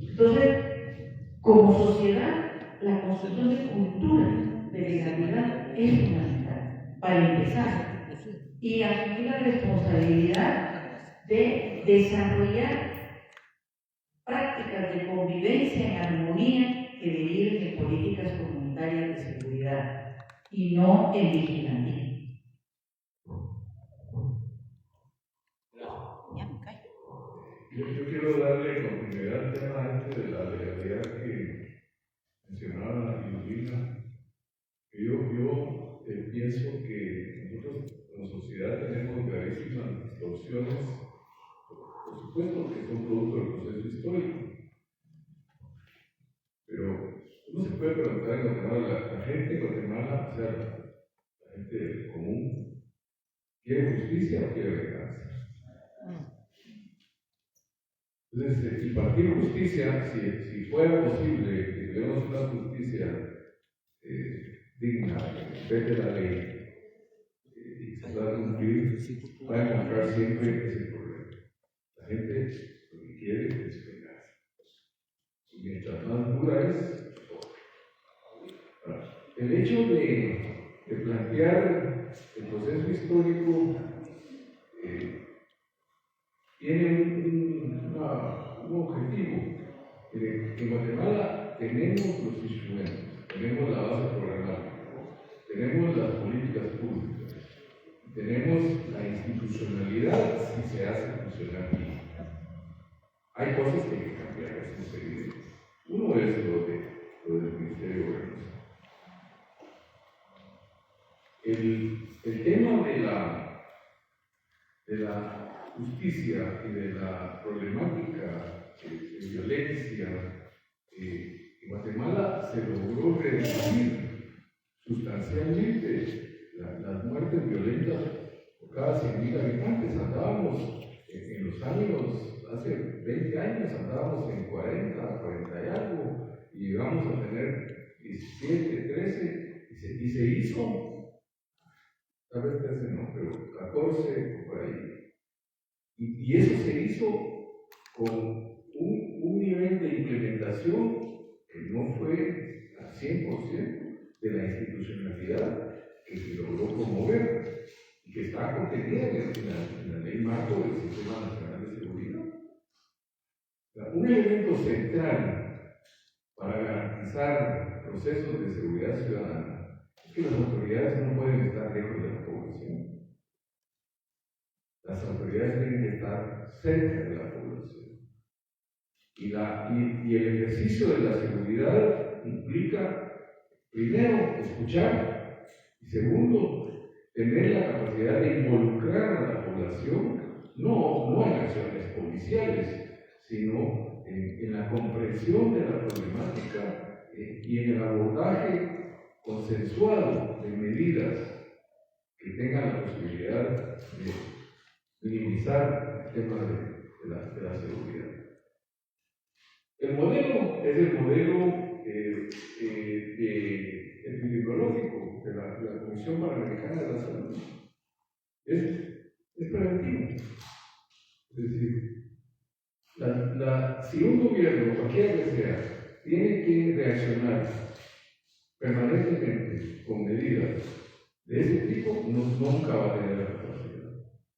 Entonces, como sociedad, la construcción de cultura de legalidad es fundamental, para empezar, y asumir la responsabilidad de desarrollar prácticas de convivencia en armonía que deriven de políticas comunitarias de seguridad y no en vigilancia. Yo quiero darle continuidad al tema de la legalidad que mencionaba Ilumina. Yo pienso que nosotros como sociedad tenemos gravísimas distorsiones, por supuesto que son producto del proceso histórico, pero uno se puede preguntar en Guatemala, la gente de Guatemala, o sea, la gente común, ¿quiere justicia o quiere venganza? Entonces, impartir justicia, si fuera posible que tuviéramos una justicia digna, que respete la ley y se pueda cumplir, va a encontrar siempre ese problema. La gente lo que quiere es venganza. Y mientras más dura es, mejor. El hecho de plantear el proceso histórico tiene un objetivo. En Guatemala tenemos los instrumentos, tenemos la base programática, tenemos las políticas públicas, tenemos la institucionalidad si se hace funcionar bien. Hay cosas que hay que cambiar, eso es evidente. Uno es lo del Ministerio de Gobernación. El tema de la justicia y de la problemática de violencia en Guatemala se logró reducir sustancialmente las muertes violentas por cada 100.000 habitantes. Andábamos en los años, hace 20 años, andábamos en 40 y algo, y llegamos a tener 17, 13, y se hizo, tal vez 13 no, pero 14 por ahí. Y eso se hizo con un nivel de implementación que no fue al 100% de la institucionalidad que se logró promover y que está contenida en la ley marco del Sistema Nacional de Seguridad. Un elemento central para garantizar procesos de seguridad ciudadana es que las autoridades no pueden estar lejos de la población. Las autoridades tienen que estar cerca de la población. Y el ejercicio de la seguridad implica, primero, escuchar, y segundo, tener la capacidad de involucrar a la población, no en acciones policiales, sino en la comprensión de la problemática y en el abordaje consensuado de medidas que tengan la posibilidad de minimizar el tema de la seguridad. El modelo es el modelo epidemiológico de la Comisión Panamericana de la Salud. Es preventivo. Es decir, si un gobierno, cualquiera que sea, tiene que reaccionar permanentemente con medidas de ese tipo, nunca va a tener la capacidad.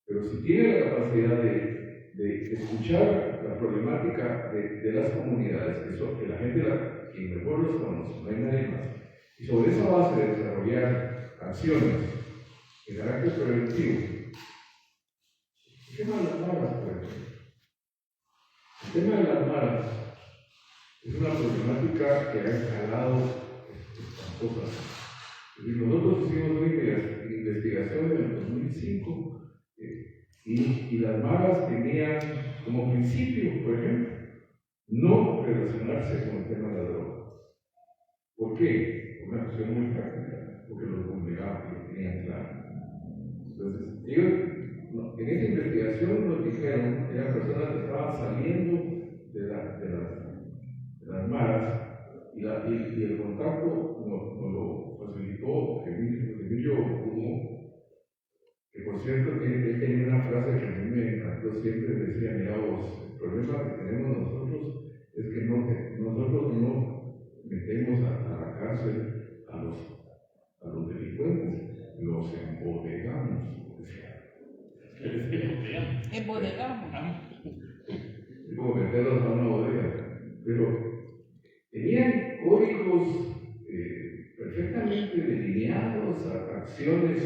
Pero si tiene la capacidad de escuchar la problemática de las comunidades, que la gente quien mejor los conoce, no hay nadie más, y sobre esa base de desarrollar acciones de carácter preventivo, el tema de las maras, por ejemplo. El tema de las maras es una problemática que ha escalado espantosa. Nosotros hicimos una investigación en el 2005 y las maras tenían como principio, por ejemplo, no relacionarse con el tema de la droga. ¿Por qué? Por una cuestión muy práctica, porque los vulnerables lo tenían claro. Entonces, ellos en esa investigación nos dijeron que eran personas que estaban saliendo de las maras y el contacto nos lo facilitó Emilio Humo, que por cierto él tenía una frase que a mí me encantó siempre, decía: mira vos, el problema que tenemos nosotros es que nosotros no metemos a la cárcel a los delincuentes, los embodegamos. Embodegamos. Es como meterlos a una bodega. Pero tenían códigos perfectamente delineados, acciones,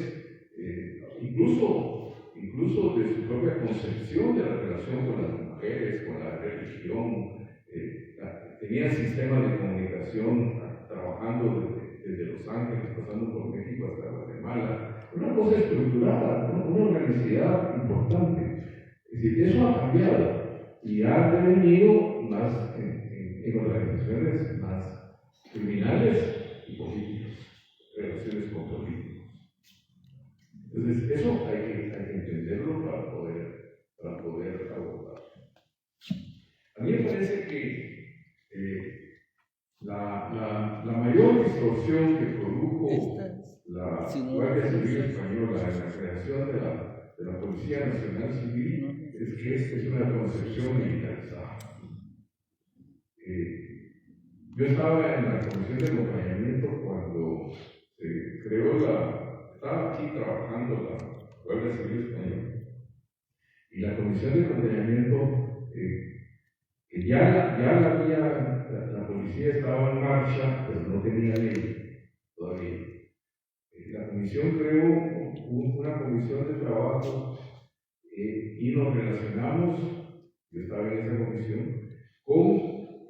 incluso de su propia concepción de la relación con las mujeres, con la religión. Tenían sistemas de comunicación trabajando desde Los Ángeles, pasando por México hasta Guatemala. Una cosa estructurada, una organicidad importante. Es decir, eso ha cambiado y ha devenido más en organizaciones más criminales y políticas, relaciones con políticos. Entonces, eso hay que entenderlo para poder abordar. A mí me parece que la mayor distorsión que produjo la Guardia Civil Española en la creación de la Policía Nacional Civil es que es una concepción militarizada. Yo estaba en la comisión de acompañamiento cuando se creó estaba aquí trabajando la Guardia Civil Española, y la comisión de acompañamiento que la policía estaba en marcha, pero no tenía ley todavía. La comisión creó una comisión de trabajo y nos relacionamos, yo estaba en esa comisión, con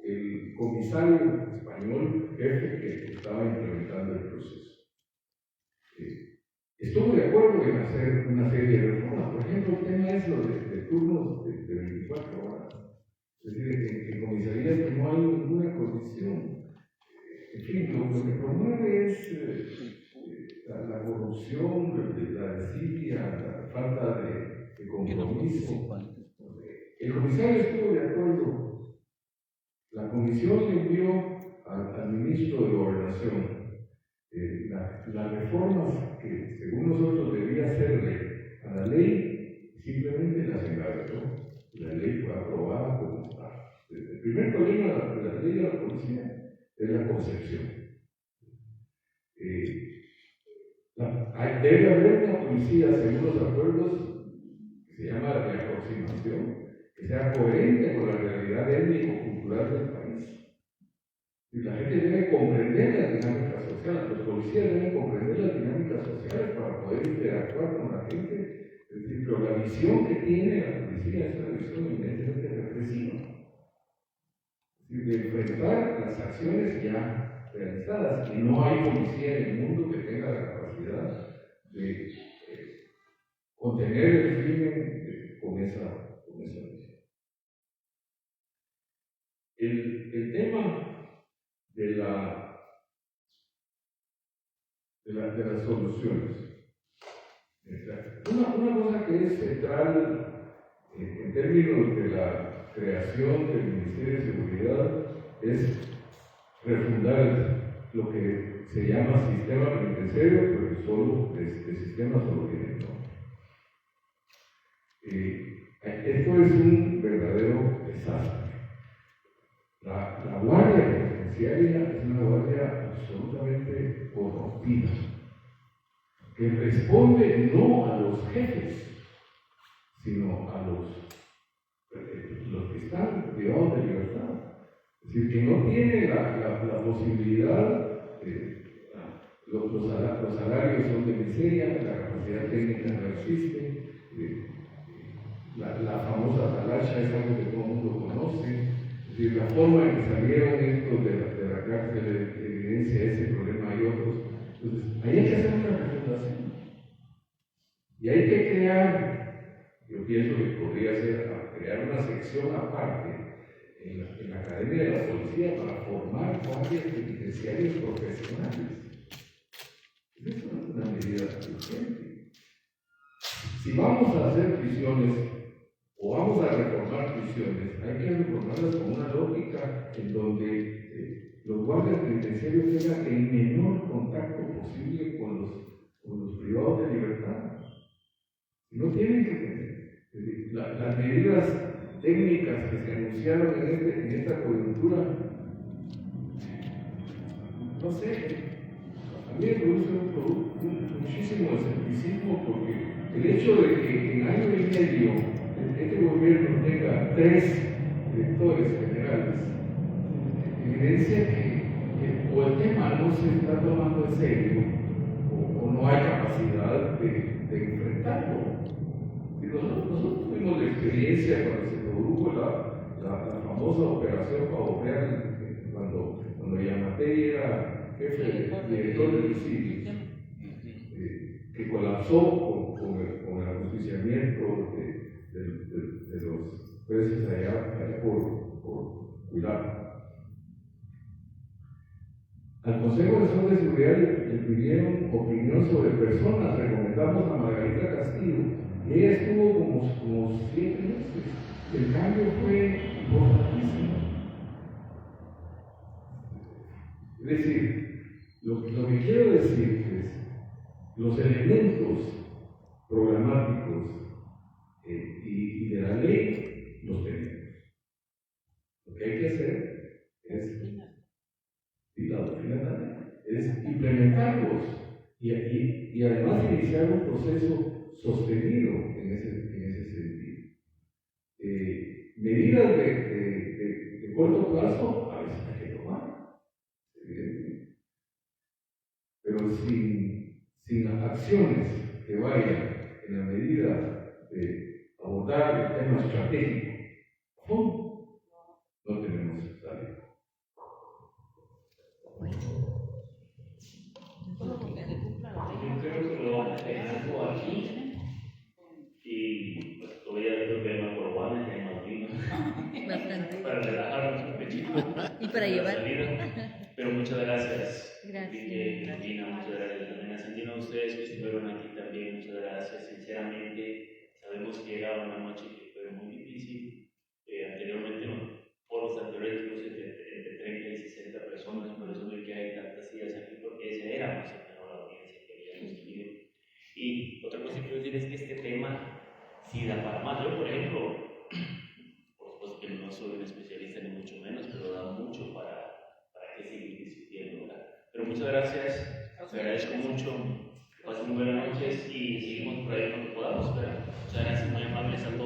el comisario español jefe que estaba implementando el proceso. Estuve de acuerdo en hacer una serie de reformas. Por ejemplo, el tema es lo de turnos de 24 horas. Es decir, en comisarías que no hay ninguna condición. En fin, lo que promueve es la corrupción, la desidia, la falta de compromiso. El comisario estuvo de acuerdo. La comisión le envió al ministro de Gobernación las reformas que según nosotros debía hacerle a la ley, simplemente las engavetó. La ley fue aprobada como tal. El primer problema de la ley de la policía es la concepción. Debe haber una policía, según los acuerdos, que se llama de aproximación, que sea coherente con la realidad étnico-cultural del país. Y la gente debe comprender las dinámicas sociales, los policías deben comprender las dinámicas sociales para poder interactuar con la gente. Es decir, pero la visión que tiene la policía es una visión inmensamente represiva. Es decir, de enfrentar las acciones ya realizadas. Y no hay policía en el mundo que tenga la capacidad de contener el crimen con esa visión. El tema de las soluciones. Una cosa que es central en términos de la creación del Ministerio de Seguridad es refundar lo que se llama sistema penitenciario, pero solo de sistema solo tiene nombre. Esto es un verdadero desastre. La guardia penitenciaria es una guardia absolutamente corrompida, que responde no a los jefes, sino a los que están privados de libertad. Es decir, que no tiene la posibilidad, los salarios son de miseria, la capacidad técnica no existe, la famosa talacha es algo que todo el mundo conoce. Es decir, la forma en que salieron estos de la cárcel evidencia ese problema y otros. Entonces, ahí hay que hacer una refundación. Y hay que crear, yo pienso que podría ser crear una sección aparte en la Academia de la Policía para formar guardias penitenciarios profesionales. Esa es una medida urgente. Si vamos a hacer prisiones o vamos a reformar prisiones, hay que reformarlas con una lógica en donde los guardias penitenciarios tengan el menor contacto posible con los privados de libertad. No tienen que tener. Las medidas técnicas que se anunciaron en esta coyuntura, no sé, a mí me produce muchísimo escepticismo porque el hecho de que en año y medio este gobierno tenga 3 directores generales evidencia que o el tema no se está tomando en serio o no hay capacidad de enfrentarlo. Nosotros tuvimos la experiencia cuando se produjo la famosa operación Pavopeal, cuando Yamatei era jefe director de presidios, que colapsó con el ajusticiamiento de los presos allá por cuidar. Al Consejo Nacional de Seguridad le pidieron opinión sobre personas, recomendamos a Margarita Castillo, y ella estuvo como 7 meses. El cambio fue importantísimo. Es decir, lo que quiero decir es los elementos programáticos y de la ley los tenemos. Lo que hay que hacer es implementarlos y además iniciar un proceso sostenido en ese sentido. Medidas de corto plazo a veces hay que tomar, evidentemente, pero sin acciones que vayan en la medida de abordar el tema estratégico, no tenemos salida. Yo creo que lo dejo aquí y pues todavía creo que hay más borbones y hay más vino para relajarnos un pechito y para llevar. Pero muchas gracias. Gracias. Enrique, Cristina, muchas gracias también a Santino. ustedes que estuvieron aquí también, muchas gracias. Sinceramente, sabemos que era una noche que fue muy difícil. Anteriormente, por los anteriores entre 30 y 60 personas, por eso es que hay tantas sillas aquí, porque esa era más o menos la audiencia que habíamos tenido. Y otra cosa que quiero decir es que este tema sí da para más. Yo, por ejemplo, por supuesto que no soy un especialista ni mucho menos, pero da mucho para que seguir discutiendo, ¿verdad? Pero muchas gracias, te agradezco mucho, que pasen buenas noches y seguimos por ahí cuando podamos, ¿verdad? Muchas gracias, muy amables a todos.